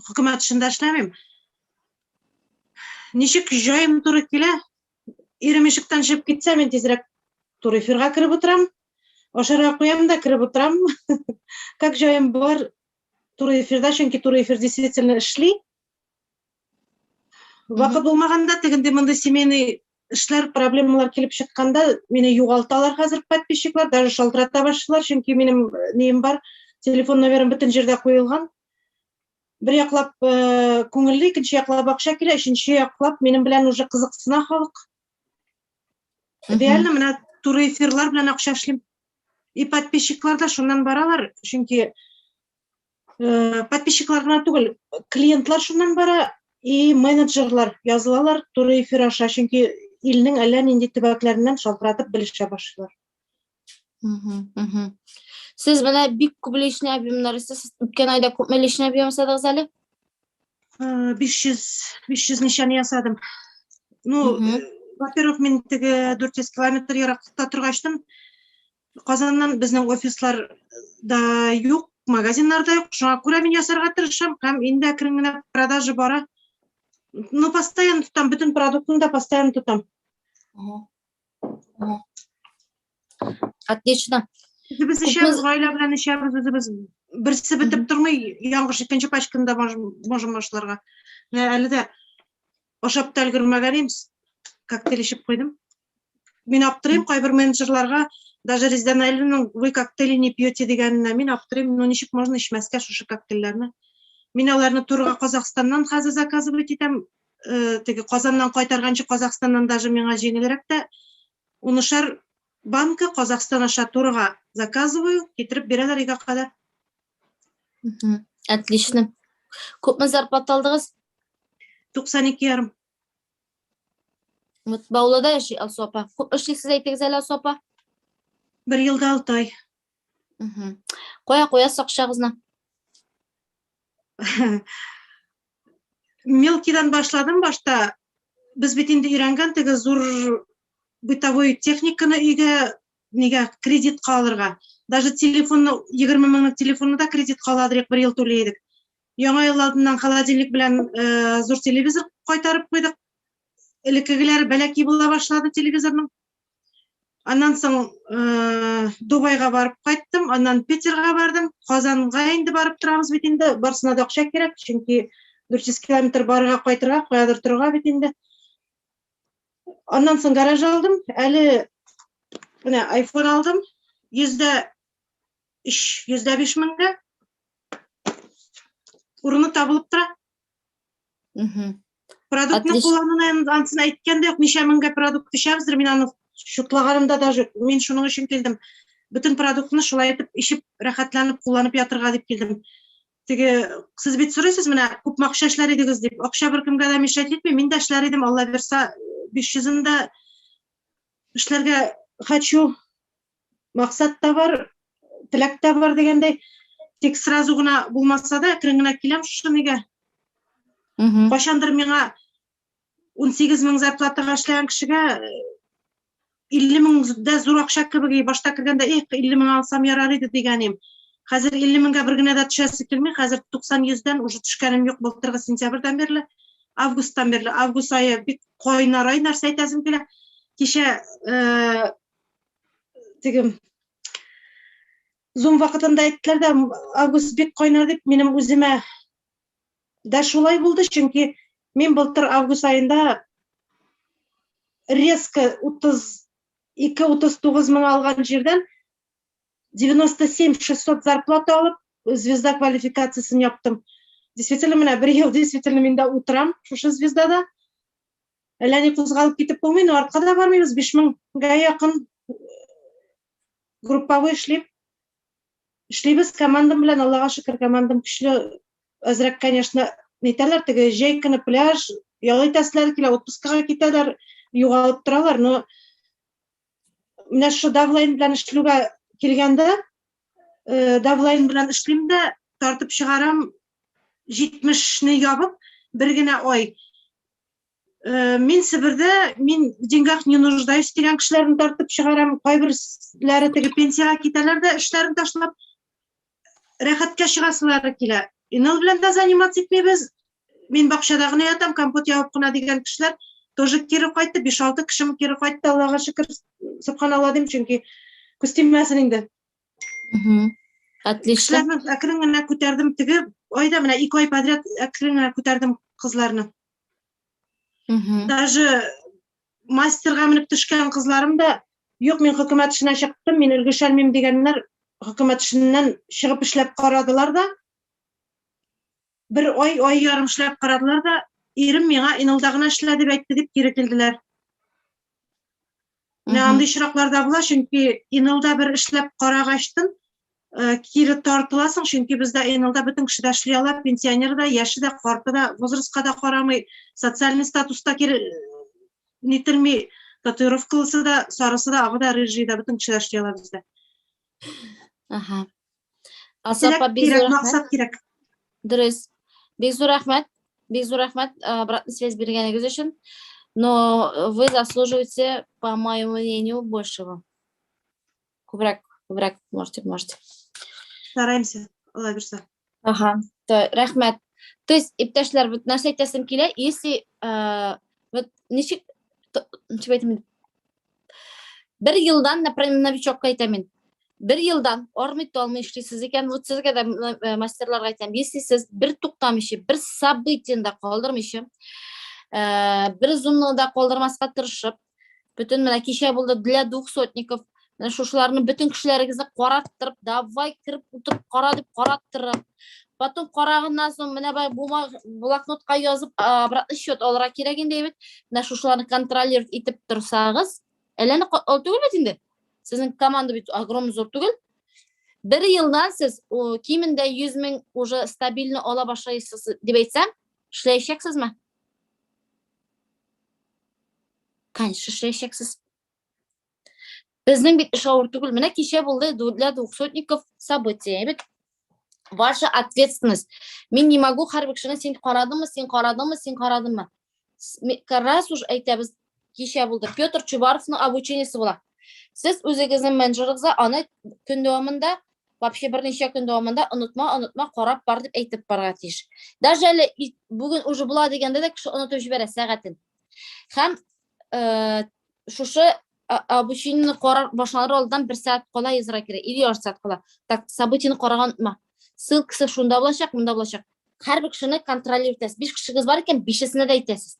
хөкүмәт эшендә эшләмим. Ничек җаем туры килә? Ирем ишектән чыгып китсә, мин тизрәк туры эфирга кереп утырам. Ашарга куям да кереп утырам. Как җаем бар туры эфирда, чөнки туры эфир действительно эшли. Вакыт булмаганда, тегенде монда семейный эшләр, проблемалар килеп чыкканда, мине югалталар хәзер подписчиклар, даже шалтырата башлар, чөнки минем нем бар, телефон номерым бөтен җирдә куелган. Бер яклап күңелле, икенче яклап акча килә, өченче яклап минем белән уже кызыксына халык. Реально менә туры эфирлар белән акча эшлим. И подписчиклар да шуннан баралар, чөнки подписчиклар гына түгел, клиентлар шуннан бара, и менеджерлар язылалар туры эфир аша, чөнки илнең әллә нинди төбәкләреннән шалтыратып белешә башлыйлар. Сез менә бик күп лишний объемнар исәсез. Үткән айда күпме лишний объем ясадыгыз әле? 500 ничәне ясадым. Ну, во-первых, мин теге 400 километр ераклыкта торгачтым. Казаннан безнең офислар да юк, магазиннар да юк. Шуңа күрә мин ясарга тырышам, һәм инде әкрен генә продажа бара. Ну, постоянно тутам, бөтен продуктны да постоянно тутам. Отлично. Без эшләбез, гаилә белән эшләбез, үзебез берсе бетеп тормый, яңгыш икенче пачканы да можем башларга. Әле дә ашап та өлгермәгән имс, коктейль эчеп куйдым. Мин аптырыйм, кайбер менеджерларга, даже Рездан Әлинең "Вы коктейли не пьете" дигәненә мин аптырыйм, ну ничек можно ичмәскә шушы коктейльләрне? Мин аларны турга Казакъстаннан хәзер заказывать итәм. Теге Казаннан кайтарганчы Казакъстаннан даже миңа җиңелрәк тә 10 банка Казакъстан аша турга заказываю, китереп бирәләр игә кадәр. Отлично. Күпме зарплата алдыгыз? 92,5. Вот Баулада яши, Алсу апа. Күп эшлисез, әйтегез әле, Алсу апа? 1 елда 6 ай. Кая акчагызны? Мелкидан башладым башта. Без бит инде өйрәнгән теге зур бытовой техниканы өйгә нигә кредитка алырга. Даже телефонны 20 меңнең телефонны да кредитка аладыр, 1 ел түләйдек. Яңа ел алдыннан холодильник белән зур телевизор кайтарып куйдык. Элеккегеләр бәләки була башлады телевизорның. Аннан соң Дубайга барып кайттым, аннан Питерга бардым, Казанга инде барып торабыз бит инде, барсына да акча кирәк, чөнки 400 километр барырга кайтырга, каядыр торырга бит инде. Аннан соң гараж алдым, әле менә iPhone алдым, 100 105 меңгә. Урыны табылып тора. Продуктны куллануны ансына әйткәндә юк, ничә меңгә продукт ишәбездер, мин аны шутлаганымда даже мин шуның өчен килдем. Бөтен продуктны шулай итеп ишеп, рәхәтләнеп кулланып ятырга дип килдем. Теге сез бит сорыйсыз менә күп акча эшләр идегез дип. Акча беркемгә дә мишәт итми, мин дә эшләр идем, Алла берса 500-ында эшләргә хочу. Максат та бар, теләк тә бар дигәндәй. Тик сразу гына булмаса да, әкрен генә киләм шушы нигә. Кайчандыр миңа 18 мең зарплатага эшләгән кешегә 50 меңдә зур акча кебек башта кергәндә, 50 мең алсам ярар иде дигәнем. Хәзер 50 меңгә бер генә дә төшәсе килми, хәзер 90-100дән уже төшкәнем юк былтыргы сентябрьдән бирле, августтан бирле. Август ае бик кайнар ай, нәрсә әйтәсем килә. Кичә теге Zoom вакытында әйттеләр дә, август бик кайнар дип, минем үземә дә шулай булды, чөнки мин былтыр август айында резко 32-39 мың алған жерден 97 600 зарплата алып, звезда квалификациясын яптым. Действительно, мына бір ел действительно мен да отырам, шушы звездада. Әләне қозғалып кетіп болмайын, артқа да бармайбыз, 5000-ға якын групповой эшлейбіз командам белән, Аллага шөкер, командам көчле. Азрак, конечно, нәйтәләр, теге җәй көне пляж, ял итәселәр килә, отпускага китәләр, югалып торалар, но менә шу давлайн белән эшләүгә килгәндә, давлайн белән эшлим дә, тартып чыгарам 70-не ябып, бер генә ай. Мин Себердә, мин деньгах не нуждаюсь дигән кешеләрне тартып чыгарам, кайберләре теге пенсияга китәләр дә, эшләрен ташлап рәхәткә чыгасылары килә. Иныл белән дә заниматься итмәйбез. Мин бакчада гына ятам, компот ябып кына дигән кешеләр тоже кире кайтты, 5-6 кешем кире кайтты, Аллага шөкер, субханалла дим, чөнки күз тимәсен инде. Отлично. Кешеләрне әкрен генә күтәрдем, теге айда менә 2 ай подряд әкрен генә күтәрдем кызларны. Даже мастерга менеп төшкән кызларым да, юк, мин хөкүмәт эшенә чыктым, мин өлгешәлмим дигәннәр, хөкүмәт эшеннән чыгып эшләп карадылар да, бер ай ярым эшләп карадылар да, ирем миңа Инылда гына эшлә дип әйтте дип кире килделәр. Менә андый чиракларда була, чөнки Инылда бер эшләп карагачтын, кире тартыласың, чөнки бездә Инылда бөтен кеше дә эшли ала, пенсионер да, яше дә, карты да, возрастка да карамый, социальный статуста кире нителми, татуировкалысы да, сарысы да, агы да, рыжий да, бөтен кеше дә эшли ала бездә. Асапа, Максат кирәк. Дөрес. Бик зур рәхмәт, обратная связь биргәнегез өчен. Но вы заслуживаете, по моему мнению, большего. Күбрәк, можете. Стараемся, Алла бирсә. Рәхмәт. То есть, иптәшләр, вот нәрсә әйтәсем килә, если вот ничек әйтәм, бер елдан, например, новичокка әйтәм, бер елдан армый-талмый эшлисез икән, вот сезгә дә мастерларга әйтәм, если сез бер туктамыйча, бер событиенда калдырмыйча, бер зумнылда калдырмаска тырышып, бөтен менә кичә булды для двухсотников, менә шушыларны бөтен кешеләрегезне караттырып, давай кирип утырып кара дип караттырып, потом караганнан соң менә блокнотка язып, обратный счет алырга кирәк инде бит, менә шушыларны контролировать итеп торсагыз, әллә түгел бит инде. Сезнең команда бит огромный зур түгел. Бер елдан сез кимендә 100 000 уже стабильно ала башлайсыз дип әйтсәм, эшләячәксезме? Конечно, эшләячәксез. Безнең бит эш авыр түгел. Менә кичә булды для двухсотников событие бит. Ваша ответственность. Мин не могу һәрбер кешене син карадыңмы? Раз уж әйтәбез, кичә булды. Петр Чубаровның обучениесе була. Сез үзегезнең менеджерыгызга аны көн дәвамында, вообще берничә көн дәвамында онытма, карап бар дип әйтеп барырга тиеш. Даже әле бүген уже була дигәндә дә кеше онытып җибәрә сәгатен. Һәм шушы обучениене карар башланыр алдан 1 сәгать кала язырга кирәк, или 2 сәгать кала. Так, событиене караган унытма. Ссылкасы шунда булачак, монда булачак. Һәрбер кешене контролировать итәсез. 5 кешегез бар икән, 5-сенә дә әйтәсез.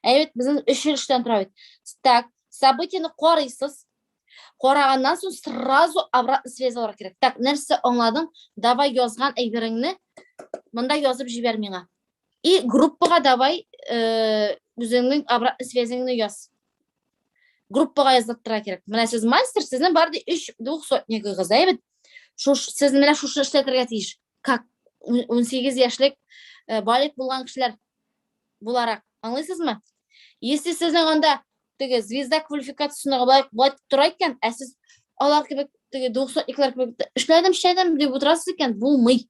Әйбет, безнең 3 ел эштән тора бит. Так, событиене карыйсыз. Караганнан соң сразу обратный связь алырга кирәк. Так, нәрсә аңладың? Давай язган әйбереңне монда язып җибәр миңа. И группага давай үзеңнең обратный связьеңне яз. Группага язып торырга кирәк. Менә сез мастер, сезнең бар ди 3 двухсотнигыгыз, әйбет. Сез менә шушы эшләтергә тиеш. Как 18 яшьлек балет булган кешеләр буларак. Аңлыйсызмы? Если сезнең анда теге звезда квалификациясына булай тора икән, ә сез алар кебек теге 200-никлар кебек эшләдем дип утырасыз икән, булмый.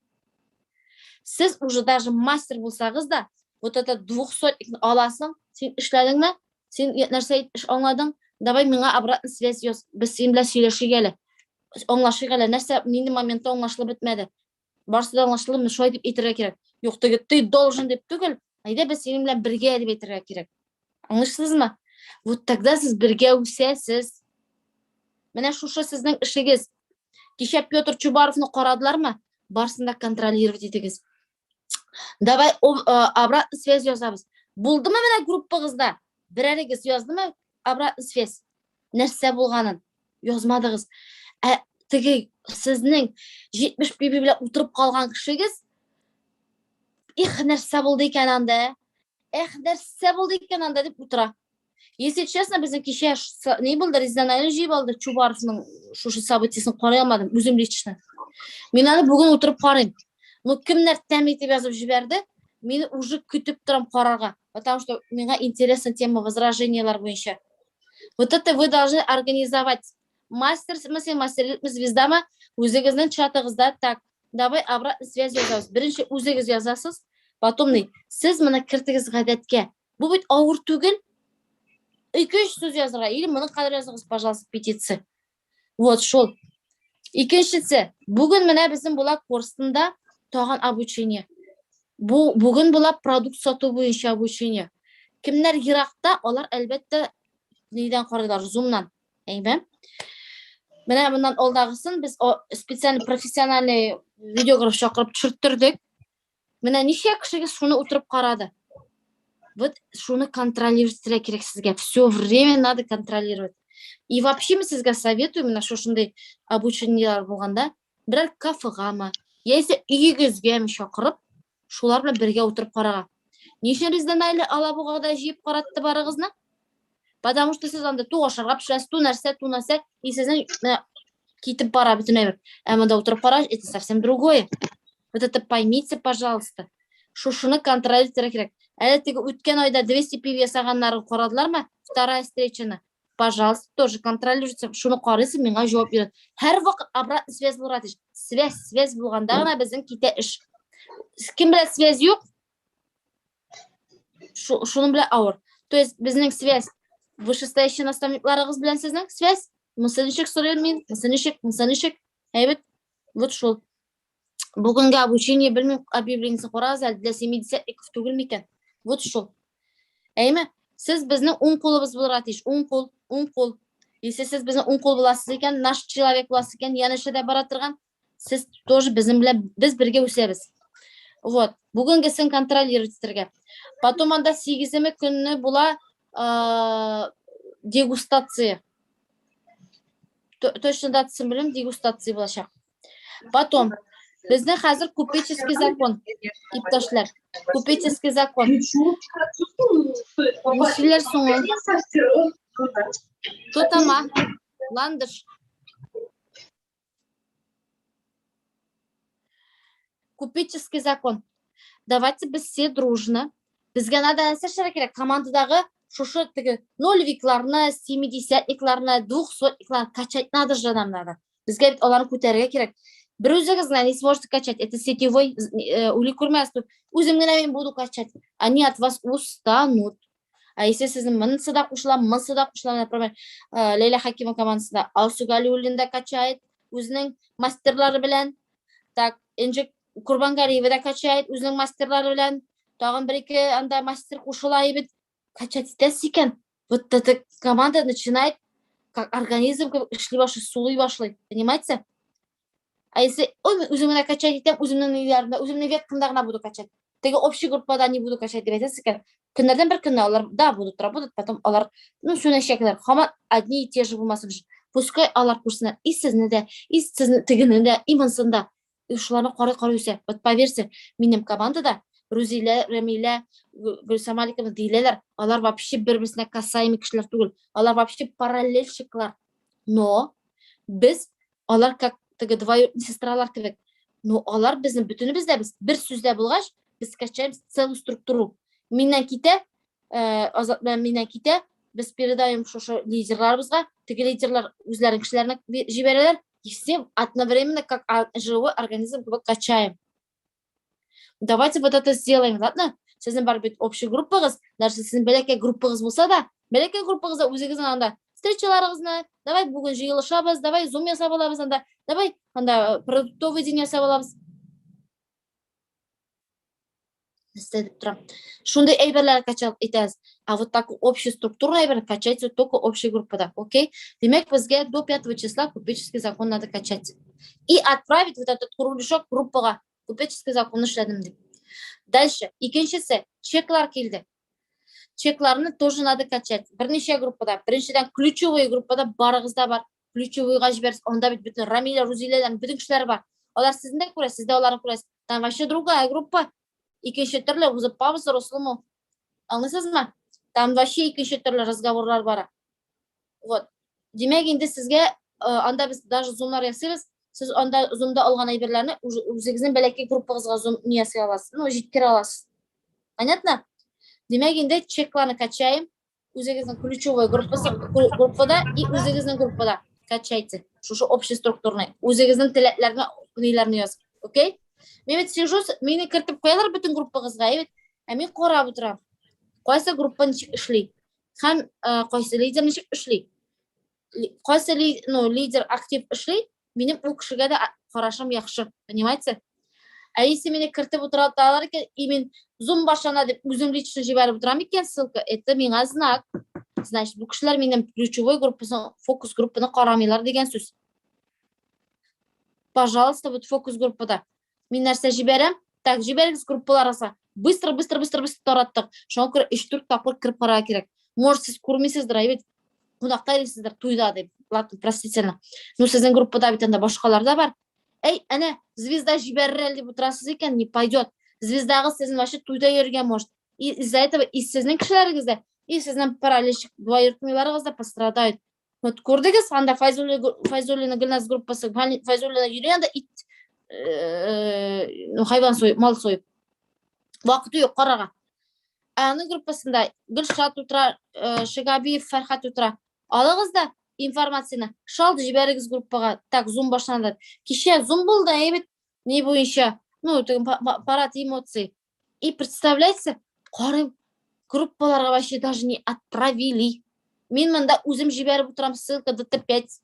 Сез уже даже мастер булсагыз да, вот это 200-ник аласың, син эшләдеңме? Син нәрсә аңладың? Давай миңа обратный связь яз. Без син белән сөйләшик әле. Аңлашыйк әле. Нәрсә нинди моментта аңлашылып бетмәде? Барсы да аңлашылып, шулай дип әйтергә кирәк. Юк, теге ты должен дип түгел, әйдә без синең белән бергә дип әйтергә кирәк. Аңлыйсызмы? Вот тогда сез бергә үсәсез. Менә шушы сезнең эшегез. Кичә Петр Чубаровны карадылармы? Барсын да контролировать итегез. Давай обратный связь язабыз. Булдымы менә группагызда? Берәрегез яздымы? обратный связь. Нәрсе болғанын жазмадыңыз. Тіге сіздің 70 бебелі отырып қалған кішігіз, нәрсе болды екен анда, нәрсе болды екен анда деп отыра. Если честно, біздің кеше не болды, резональный жей болды, Чубаровның шушы событиясын қарай алмадым, өзім лично. Мен аны бүгін отырып қарайым. Но кімдер тәмекте жазып жіберді, мені уже күтіп тұрам қарарға. Потому что менға интересна тема возражениялар бойынша. Вот это вы должны организовать. Мастер звездама, өзіңіздің чатыңызда, так, давай обратный связь жазасыз. Бірінші өзіңіз жазасыз, потом не? Сіз мұны кіртіңіз ғадетке. Бұл бет ауыр түгіл. 2-3 сөз жазырға, или мұны қадар жазыңыз, пожалуйста, петиция. Вот, шол. Екіншісі, бүгін міне біздің бұла курсында тоған обучение. Бүгін бұла продукт сату бойынша обучение. Кімдер Иракта, олар әлбетті неден қарыдар, зумнан. Әйбен? Міне бұндан олдағысын, біз специальный профессиональный видеограф шақырып түшірттірдік. Міне неше кішіге шуны отырып қарады. Вот шуны контролировать керек сізге. Все время надо контролировать. И вообще мы сізге советую, міне шошындай обучениялар болғанда, бірәр кафеға ма, яйсе үйігізге шақырып, шулар біле бірге отырып қараға. Неше резданайлы алабуғада жиып қаратты барығызна? Потому что сіз анда туғашарға пішірәсі, ту нәрсе, и сіздің кетіп бара бүтін әйбір. Әмінда отырып қара, это совсем другое. Вот это поймите, пожалуйста. Шушыны контролировать керек. Әлі тегі өткен айда 200 пив ясағанларын қорадылар ма? Вторая встречаны. Пожалуйста, тоже контролируйте. Шуны қарайсы, менға жауап береді. Әр вақыт обратный связь болғады. Связь болғандағына біздің кете іш. Кім біле связь жоқ? Шуны біле ауыр. То есть біздің связь вышестоящий наставникларығыз білен сіздің связь. Мысынышек сұрайын, мысынышек. Әйбет, вот шол. Бүгінгі обучение білмем объявлениясы қоразы әлі для 72 түгіл мекен. Вот шол. Әйме, сіз біздің оң қолыбыз болыр атеш. Оң қол. Если сіз біздің оң қол боласыз екен, наш человек боласыз екен, янышыда баратырған, сіз тоже біздің біле, біз бірге өсеміз. Вот. Бүгінгі сін контролировать. Потом анда 8 күні була дегустация. Точно датысын білім, дегустация болашақ. Потом, біздің қазір купеческий закон. Ипташлар, купеческий закон. Нешелер соңын. Тотама, ландыш. Купеческий закон. Давайте біз все дружно. Бізге надо нәрсе керек. Командадағы шушы 0-викларны, 70-икларны, 200-икларны качать надо жанам надо. Бізге оларын көтерге керек. Бір өзіңіз не сможете качать. Это сетевой уликурмясту. Өзімген мен буду качать. Они от вас устанут. А если сіздің мынсы да қушылам, например, Лейла Хакима командасында Алсугали Улинда качает, өзінің мастерлары білен. Так, Энжек Курбангариева да качает, өзінің мастерлары білен. Тағын бір-екі анда мастер қушылай бет. Качать етесі екен. Вот эта команда начинает как организм шли ваши сулы вашли. Понимаете? А если өзімені качать етем, өзімнің веткіндағына буду качать. Теги общий группада не буду качать деп айтасыз екен. Күндерден бір күні олар да будут работать, потом олар сөйлешекілер. Хама одни и те же болмасын үшін. Пускай олар курсына и сізні де, и сізні тігінінде, и мынсында. Шуларны қарай өсе. Вот поверьте, менің командада Рузиля, Рамиля, Гүлсамаликова дейлелер, олар вообще бір-бірісіне касаемый кішілер түгіл. Олар вообще параллельщиклар. Но біз, олар как двоюродные сестралар кебек. Но олар біздің бүтінімізде, біз бір сөзде болғаш, біз качаем целую структуру. Менен ките, біз передаем шошы лидерларымызға, тігі лидерлар өзлерін кішілеріне жіберелер, и все одновременно как живой организм качаем. Давайте вот это сделаем, ладно? Сіздің бар бет общий группағыз, даже сіздің бәлеке группағыз болса да, бәлеке группағызда өзіңіздің анда встречаларыңызны, давай бүгін жиылышабыз, давай зум ясап аламыз, анда, давай анда продуктовый день ясап аламыз. Істедіп тұрам. Шундай әйберлер качалып етәз. А вот так общий структурный әйбер качается только общей группада, окей? Демек, бізге до 5 числа купеческий закон надо качать. И отправить вот этот кружок группаға. Купеческий законны шләдім деп. Дальше, екіншісі, чеклар келді. чекларны тоже надо качать. Бірнеше группада. Біріншіден ключевой группада барығызда бар. Ключевойға жіберіс. Онда бүтін Рамиля, Рузилелер, бүтін кішілер бар. Олар сіздің де көресіз, сіз де оларын көресіз. Там вообще другая группа. Икенші түрлі Узыппабыз, Росылыму. Аңлайсыз ма? Там вообще икенші түрлі разговорлар бар. Вот. Демек енді сізге анда біз даже зумлар ясырыз. Сіз анда зумда алған айберлеріні өзіңіздің бәләкей группағызға зум не ясай аласыз. Ну, жеткер аласыз. Понятно? Демек енді чекланы качаем. Өзіңіздің ключевой группада и өзіңіздің группада качайте. Шушы общий структурный. Өзіңіздің тілетлеріне, нелеріне yazып. Окей? Мен сижу, мені кіртіп қоялар бүтін группағызға. Мен қорап отырам. Қойса группа нешік ішлей. Хан қойса лидер нешік ішлей. Қойса лидер актив ішлей. Менің бұл кішіге де қарашым яқшы. Понимаете? Если мені кіртіп отырады алар екен, и мен зум башана деп өзім лично жіберіп отырам екен ссылка, это меңа знак. Значит, бұл кішілер менің ключевой группасын, фокус группаны қарамайлар деген сөз. Пожалуйста, вот фокус группада. Мен нәрсе жіберем, так, жіберіңіз группалар аса. Быстро тараттық. Шоңқыр 3-4 тапыр кіріп қара керек. Может, сіз көрмейсіздер, айбет, қонақта ересіздер, туйда деп, простительно. Ну, сіздің группада бітінде башқаларда бар. Эй, әне, звезда жіберрел деп отырасыз екен, не пойдет. Звездағы сіздің вообще туйда ерген может. И из-за этого и сіздің кішілеріңізде, и сіздің параллельшік двоюродныларыңызда пострадают. Вот көрдіңіз, анда Файзуллина Гүлназ группасы, Файзуллина Юриян да ит, хайван сойып, мал сойып. Вақыты yok қараға. Аны группасында Гүлшат утра, Шигабиев, Фархат утра. Алығызда информацияны шалды жіберіңіз группаға. Так, зум башланды. Кеше зум болды, әйбет, не бойынша, ну, парад эмоций. И представляете, қарым группаларға вообще даже не отправили. Мен мында өзім жіберіп отырам ссылка ДТ5.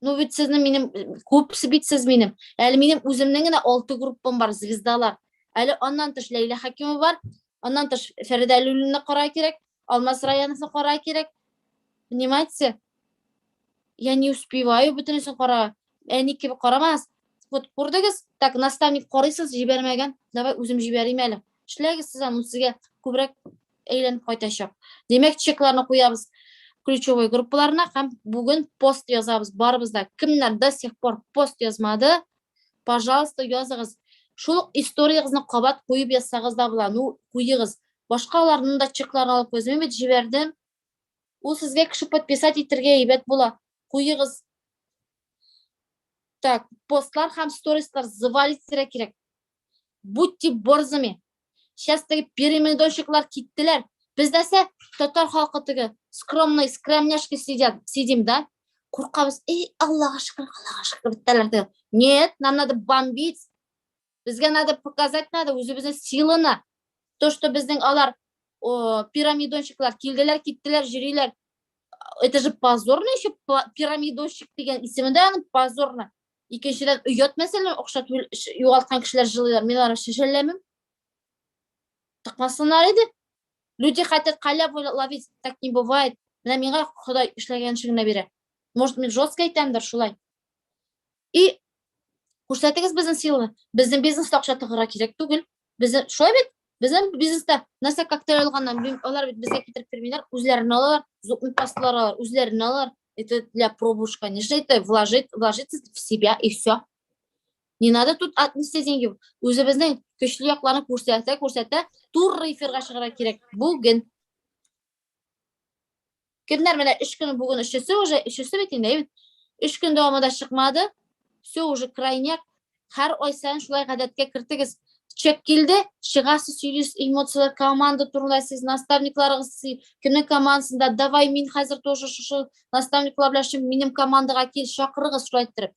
Ну, ведь сіздің менің, көпсі бітсіз менің. Әлі менің өзімнің 6 группам бар, звездалар. Әлі оннан тұш Лейла Хакимова бар, оннан тұш Ферида Люліні қорай керек, Алмаз Раяновны қорай керек. Понимаете? Я не успеваю бүтінесін қораға. Әнеке қорамас. Вот көрдіңіз, так, наставник қорайсыз, жібермеген. Давай өзім жіберейм әлі. Шләгіз сізен, сізге көбірек әйленіп қайташық. Демек, чекларны қоябыз ключевой группаларына, һәм бүгін пост язабыз барыбызда. Кімнер до сих пор пост язмады, пожалуйста, язығыз. Шулық историяғызны қабат қойып язсағыз да бұла. Ну, қойығыз. Башқаларының да чекларын алып көзімен бет жібердім. Ол сізге кіші подписать етерге ебет бұла. Қойығыз. Так, постлар һәм сторислар завалить керек. Будьте борзыми. Сейчас таки перемедонщиклар киттілер. Біздәсе татар халқы тігі скромный, скромняшки сидим, да? Қорқабыз, эй, Аллаға шүкір, біттәлер тігі. Нет, нам надо бомбить. Бізге надо показать, надо өзіміздің силаны. То, что біздің алар пирамидонщиклар келділер, киттілер, жүрелер. Это же позорно еще, пирамидонщик деген исімінде анын позорно. Екіншіден үйет мәселен, оқшат юғалтқан кішілер жылылар. Мен ара шешелемім. Тықмасынар еді. Люди хотят халяв ловить, так не бывает. Мына менға Құдай ішлегеншігіне бере. Может, мен жестко айтамдар шулай. И көрсетіңіз біздің силаны. Біздің бизнесті ақша тығыра керек түгіл. Біздің шулай бет. Біздің бизнесті нәрсе коктейль алғаннан олар бізге кетіріп бермейлер. Өзлерін алалар, зубный пасталар алар, өзлерін алалар. Это для пробуш, конечно, это вложиться в себя и все. Не надо тут отнести деньги. Өзіміздің көшілі яқланы көрсетті, тур эфирға шығыра керек. Бүгін. Кімдер мені 3 күні бүгін үшісі бетінде, 3 күн давамада шықмады. Все уже крайняк. Har ой сайын шулай ғадатқа кіртігіз. Чек келді, шығасы сөйлес, эмоциялар команда турындайсыз, наставникларыңыз, кімнің командасында, давай мен қазір тоже шушы наставниклар біләшім, менің командаға кел, шақырыңыз шулай тұрып.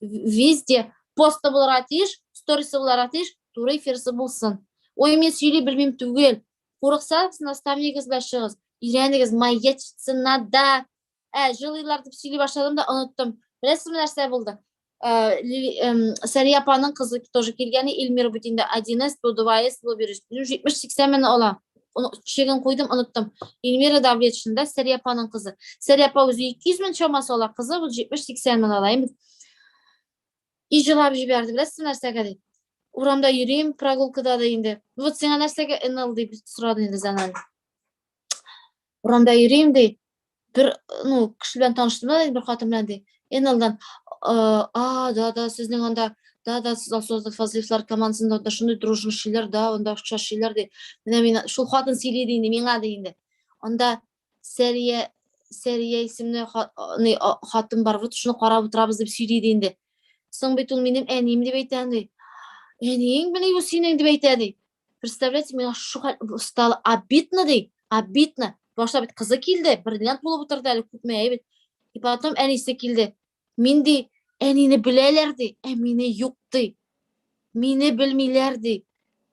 Везде посты болар атиш, сторисы болар атиш, туры эфирсі болсын. Ой, мен сөйлей білмем түгел. Қорықсаңыз, наставнигіз біләшіңіз, үйреніңіз, маячиться надо. Жылылар деп сөйлей башладым да ұныттым. Білесіз нәрсе болды. Сәрияпаның қызы тоже келгені Эльмира бітінде 1С, 2С, 70-80 мені ола. Шегін қойдым, ұныттым. Эльмира Давлетшінде Сәрияпаның қызы. Сәрияпа өзі 200 мың шамасы ола қызы, бұл 70-80 мені олайым. И жылап жіберді, білесіз нәрсе кәді. урамда йөрим, прогулкада да инде. Вот сиңа нәрсәгә НЛ дип сорады инде Занан. Урамда йөрим ди. Бер, кеше белән таныштым да, бер хатын белән ди. НЛдан, да, сезнең анда, да, сез Алсуазов Фазлиевлар командасында да шундый дружный шиләр, да, анда акча шиләр ди. Менә мин шул хатын сөйли ди инде, миңа ди инде. Анда Сәрия исемле хатын бар, вот шуны карап утырабыз дип сөйли ди инде. Соң бит ул минем әнием дип әйтә ди. Әниең менә ул синең дип әйтә ди. Представляете, миңа шу стало обидно ди, обидно. Башта бит кызы килде, бриллиант булып утырды әле күпме бит. И потом әнисе килде. Мин ди, әнине беләләр ди, мине юк ди. Мине белмиләр ди.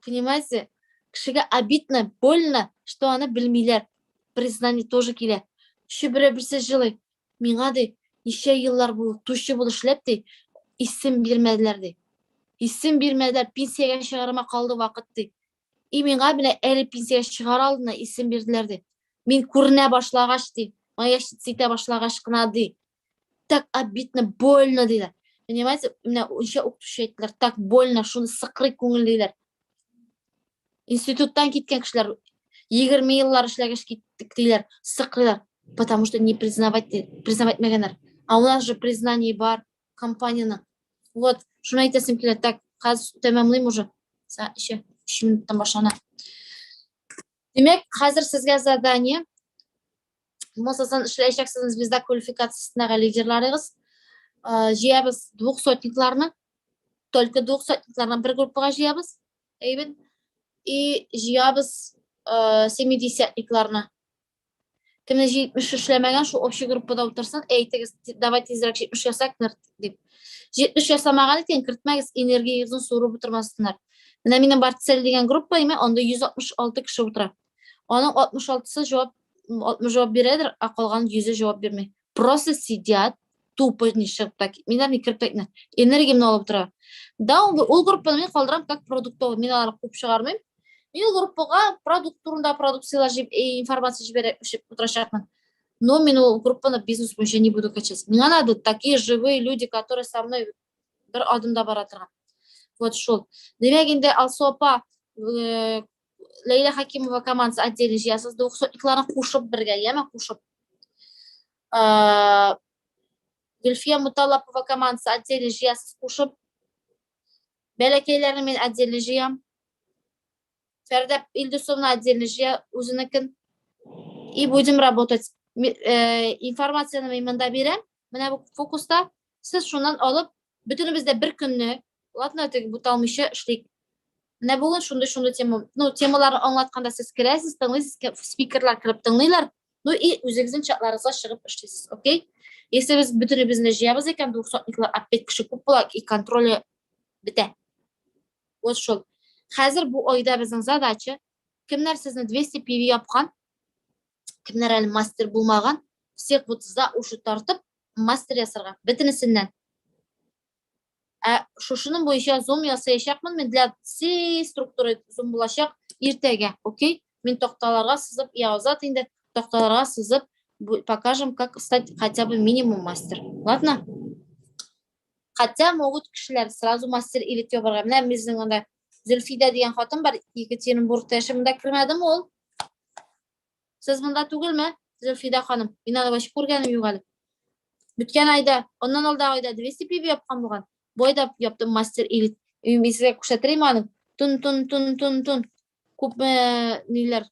Понимаете? Кешегә обидно, больно, что аны белмиләр. Признание тоже килә. Шүбре берсе җылый. Миңа ди, ничә еллар булып, тушчы булып эшләп ди, исем бирмәделәр ди. Исем бирмәделәр, пенсиягә чыгарыма калды вакыт ди. И миңа белә әле пенсиягә чыгар алдына исем бирделәр ди. Мин күренә башлагач ди, моя ситә башлагач кына ди. Так обидно, больно диләр. Понимаете, менә үчә укытучы әйттеләр, так больно, шуны сыкрый күңел диләр. Институттан киткән кешеләр 20 еллар эшләгәч киттек диләр, сыкрыйлар, потому что не признавать мәгәннәр. А у нас же признание бар компанияның. Вот, шуны әйтәсем килә. Так, хәзер тәмамлыйм уже. Еще 3 минуттан башлана. Демәк, хәзер сезгә задание. Мосасан эшләячәксез звезда квалификациясендәге лидерларыгыз. Җыябыз двухсотникларны. Только двухсотникларны бер группага җыябыз. Әйбет. И җыябыз 70-никларны. Кемне 70 эшләмәгән, шул общий группада утырсын, әйтегез, давай тизрәк 70 ясак дип. 70 ясамаган икән, кертмәгез, энергиягезне сурып утырмасыннар. Менә минем бар цель дигән группа, анда 166 кеше утыра. Аның 66-сы җавап 60 җавап бирәдер, а калган 100 җавап бирмәй. Просто сидят, тупо ничек так. Миннәр ни кертмәйнәр. Энергиямне алып тора. Да, ул группаны мин калдырам как продуктовый. Мин алар күп чыгармыйм. Мин группага продукт турында продукциялар информация җибәреп утырачакмын. Но мин ул группаны бизнес буенча не буду качать. Миңа надо такие живые люди, которые со мной бер адымда бара торган. Вот шул. Демәк инде Алсу апа, Лейла Хакимова командасы отдельно җыясыз, 200-ларны кушып бергә, яме кушып. Гөлфия Муталлапова командасы отдельно җыясыз кушып. Бәләкәйләрне мин отдельно җыям. Фәрдә Илдусовна отдельно җыя үзенекен. И будем работать. Информацияны мин монда бирәм. Менә бу фокуста сез шуннан алып, бөтенебездә бер көнне, ладно, теге буталмыйча эшлик. Менә бүген шундый тема, темаларны аңлатканда сез керәсез, тыңлыйсыз, спикерлар кирип тыңлыйлар. И үзегезнең чатларыгызга чыгып эшлисез, окей? Если без бөтенебезне җыябыз икән, 200-никлар опять кеше күп була, и контроль бетә. Вот шул. Хәзер бу айда безнең задача, кемнәр сезне 200 PV япкан, кемнәр әле мастер булмаган, всех вот за уши тартып, мастер ясарга, бөтенесеннән. Шушының буенча зум ясаячакмын, мен для всей структуры зум булачак иртәгә, окей? Мин такталарга сызып, язат инде, такталарга сызып, покажем, как стать хотя бы минимум мастер. Ладно? Хотя могут кешеләр сразу мастер илет ябарга. Менә безнең анда Зөлфидә дигән хатын бар, Екатеринбургта яшәп, монда кирмәдеме ул? Сез монда түгелме, Зөлфидә ханым? Мин аны баш күргәнем юк әле. Бүткән айда, оннан алда айда 200 PV япкан булган. Бойда яптым мастер илет. Мин сезгә күрсәтерим аны. Тун. Күпме ниләр,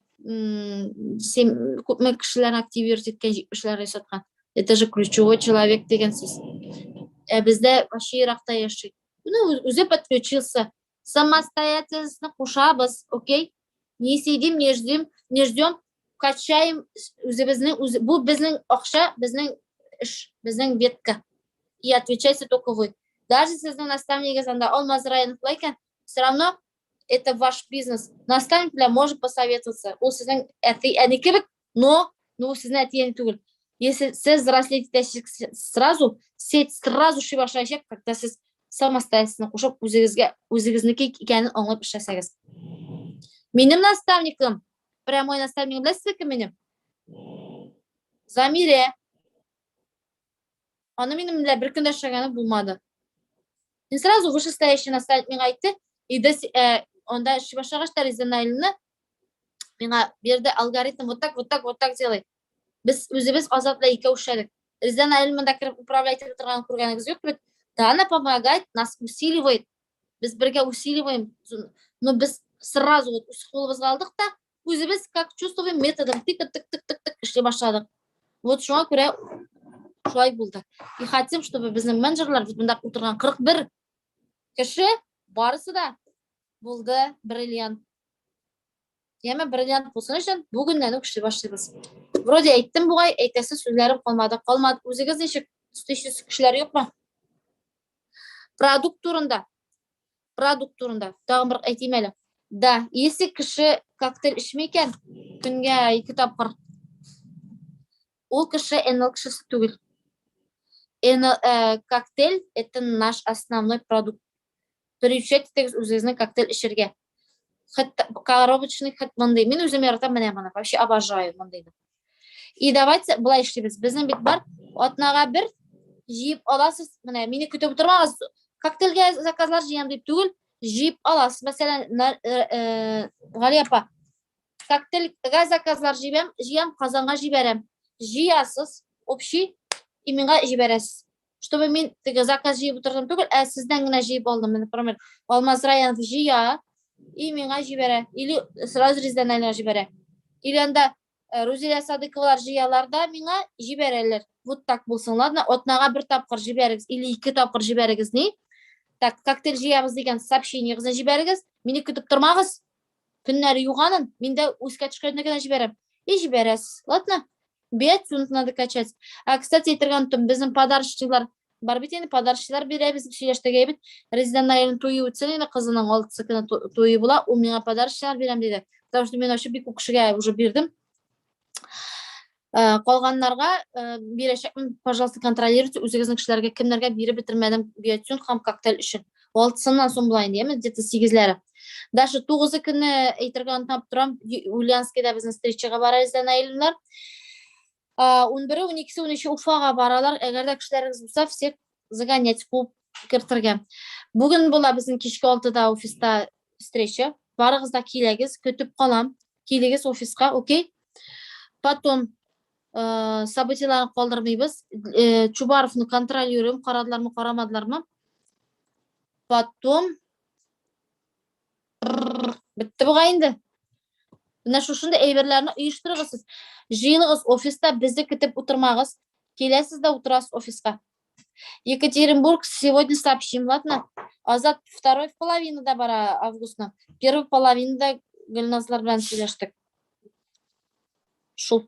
күпме кешеләр активирует иткән 70-ләр ясаткан. Это же ключевой человек дигән сүз. Бездә вообще еракта яши. Үзе подключился. Самостоятельно кушабыз, окей? Не сидим, не ждем, качаем үзебезнең, бу безнең акча, безнең эш, безнең ветка. И отвечайте только вы. Даже сезнең наставнигез анда Алмаз Райановлар икән, все равно это ваш бизнес. Наставник белән может посоветоваться. Ул сезнең әни кебек, но сезнең әти түгел. Если сез взрослеете сразу, сеть сразу ши башлаячак, когда сез самостоятельно кушып үзегезнеке икәнен аңлап эшләсәгез. Минем наставникым, прямой наставник беләсезме кем минем? Замире. Аны минем белән бер көндә эшләгәне булмады. Мин сразу вышестоящий наставник миңа әйтте, Онда іші башлағаштар Резанайлыны меңа берді алгоритм вот так делай. Біз өзіміз Азатла екеу шәдік. Резанайлы мында кіріп управлять етіп тұрғанын көргеніңіз жоқ бет. Да, она помогает, нас усиливает. Біз бірге усиливаем. Но біз сразу вот қолымызға алдық та, өзіміз как чувствуем методом тик-тик-тик-тик ішлей башладық. Вот шуңа көре шулай болды. И хотим, чтобы біздің менеджерлар мында отырған 41 кіші барысы да болды бриллиант. Яме бриллиант болсын үшін бүгіннен үкші башлаймыз. Вроде айттым бұғай, әйтесі сөздерім қалмады. Өзіңіз нешік түстейші кішілер жоқ па? Продукт турында. Тағым бір айтайым әлі. Да, если кіші коктейль ішмейкен, күнге 2 тапқыр. Ол кіші НЛ кішісі түгіл. Коктейль – это наш основной продукт. Приучайте тегіз өзіңіздің коктейль ішерге. Коробочный хат мындай. Мен өзім яратам міне. Вообще обожаю мындайды. И давайте былай ішлейміз. Біздің бет бар. Отнаға бір жиып аласыз. Міне, мені күтіп тұрмағыз. Коктейльге заказлар жиям деп түгіл. Жиып аласыз. Мәселен, Ғали апа, коктейльге заказлар жиям, қазанға жиберем. Жиясыз, общий, и менға жибересіз. Чтобы мен заказ жиып отырдым түгіл, сізден гына жиып алдым. Например, Алмаз Раянов жия, и менға жибере. Или сразу Резанайлыға жибере. Или анда Рузилия Садыковалар жияларда менға жиберелер. Вот так болсын, ладно? Отнаға 1 тапқыр жиберегіз, или 2 тапқыр жиберегіз, не? Так, коктейль жиябыз деген сообщение қызын жиберегіз, мені күтіп тұрмағыз. Күннәрі юғанын, менде өске түшкерден жиберем. И жибересіз, ладно? Бет, суны надо качать. Кстати, айтырғантым, біздің подароччылар бар бет, енді подароччылар береміз, шештеге бет. Резанайлын тойы өтсен, енді қызының 6-сы күні тойы бола, ол меңа подароччылар берем деді. Потому что мен вообще бек кішіге уже бердім. Қолғанларға берешекмін, пожалуйста, контролируйте, өзіңіздің кішілерге кімдерге бері бітірмедім бүйетсін қам коктейль үшін. 6-сынан сон бұлайын дейміз, где-то 8-лері. Даже 9-ы күні айтырған тап тұрам, Ульянскийда біздің встречаға бара Резанайлылар. 11-і, 12-сі, 13-і Уфаға баралар, әгерде кішілеріңіз болса, всех загонять қуып кіртірген. Бүгін бола біздің кешкі 6-да офиста встреча. Барығызда келегіз, көтіп қалам, келегіз офисқа, окей? Потом событияларын қалдырмайбыз. Чубаровны контролируем, қарадылар ма, қарамадылар ма. Потом бітті бұғайынды. Мына шушында әйберлеріні үйіштіріңіз. Жиылыңыз офиста, бізді күтіп отырмағыз. Келесіз да отырасыз офисқа. Екатеринбург сегодня сообщим, ладно? Азат 2 половинада бара августна. 1 половинада Гүлназлар білән сөйлештік. Шул.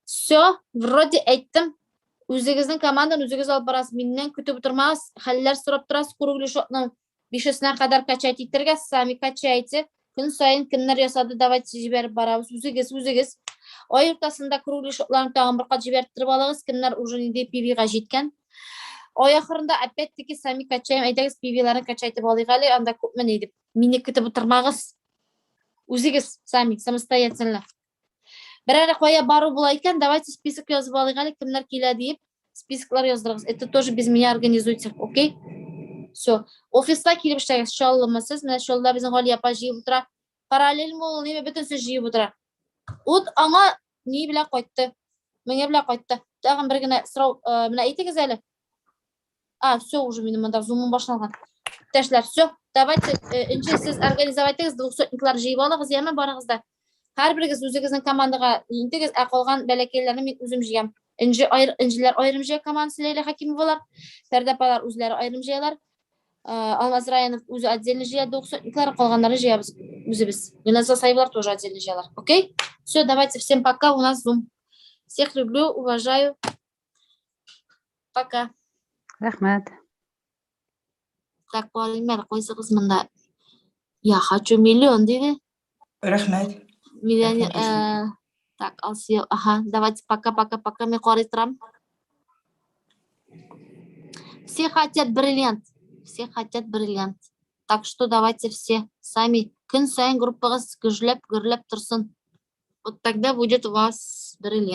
Все, вроде айттым. Өзіңіздің командан өзіңіз алып барасыз. Менен күтіп отырмағыз. Халилер сұрап тұрасыз. Круглый шотның 5-сіне қадар качайте иттерге, сами качайте. Күн сайын кімнер ясады, давайте жіберіп барабыз. Өзіңіз. Ой ортасында круглый шотларын тағын бір қат жіберттіріп алығыз. Кімнер уже неде пивиға жеткен. Ой ақырында опять-таки сами качайым. Айдағыз пивиларын качайтып алығалы. Анда көпмен едіп. Мені күтіп отырмағыз. Өзіңіз сами, самостоятельно. Бір әрі қоя бару болайкен, давайте список yazып алығалы. Кімнер келі дейіп, списоклар яздырығыз. Это тоже без меня организуйте, окей? Все. Офиста келіп іштәгіз, шалылымысыз. Мен шалда біздің Ғали апа жиып отыра. Параллель мол, неме бүтін сөз жиып отыра. От аңа не білә қойтты? Менге білә қойтты. Тағын бір гіне сұрау, мені айтыңыз әлі? Все, уже менің мұнда зумын башылған. Тәшілер, все. Давайте, інше сіз организовайтыңыз, 200-лар жиып алығыз, еме барыңызда. Har biriniz o'zingizning komandaga intigiz, aqolgan balakaylarni men o'zim jiyam. İnciler ayrım jiya komandasi Leyla Hakimovalar, Ferdapalar o'zlari ayrım jiyalar. Алмаз Раянов o'zi отдельно жия, 200-лар qolganlari jiyamiz o'zimiz. Gulnazar Sayıblar тоже отдельно jiyalar. Окей? Все, давайте, всем пока, у нас Zoom. Всех люблю, уважаю. Пока. Рахмат. Так, полимер, қойсыңыз мында. Я хочу миллион, дейді. Рахмат. Миллионер, так, Алсия, ага, давайте пока, мен қарай тұрам. Все хотят бриллиант. Так что давайте все сами күн сайын группағыз гүрлеп тұрсын. Вот тогда будет у вас бриллиант.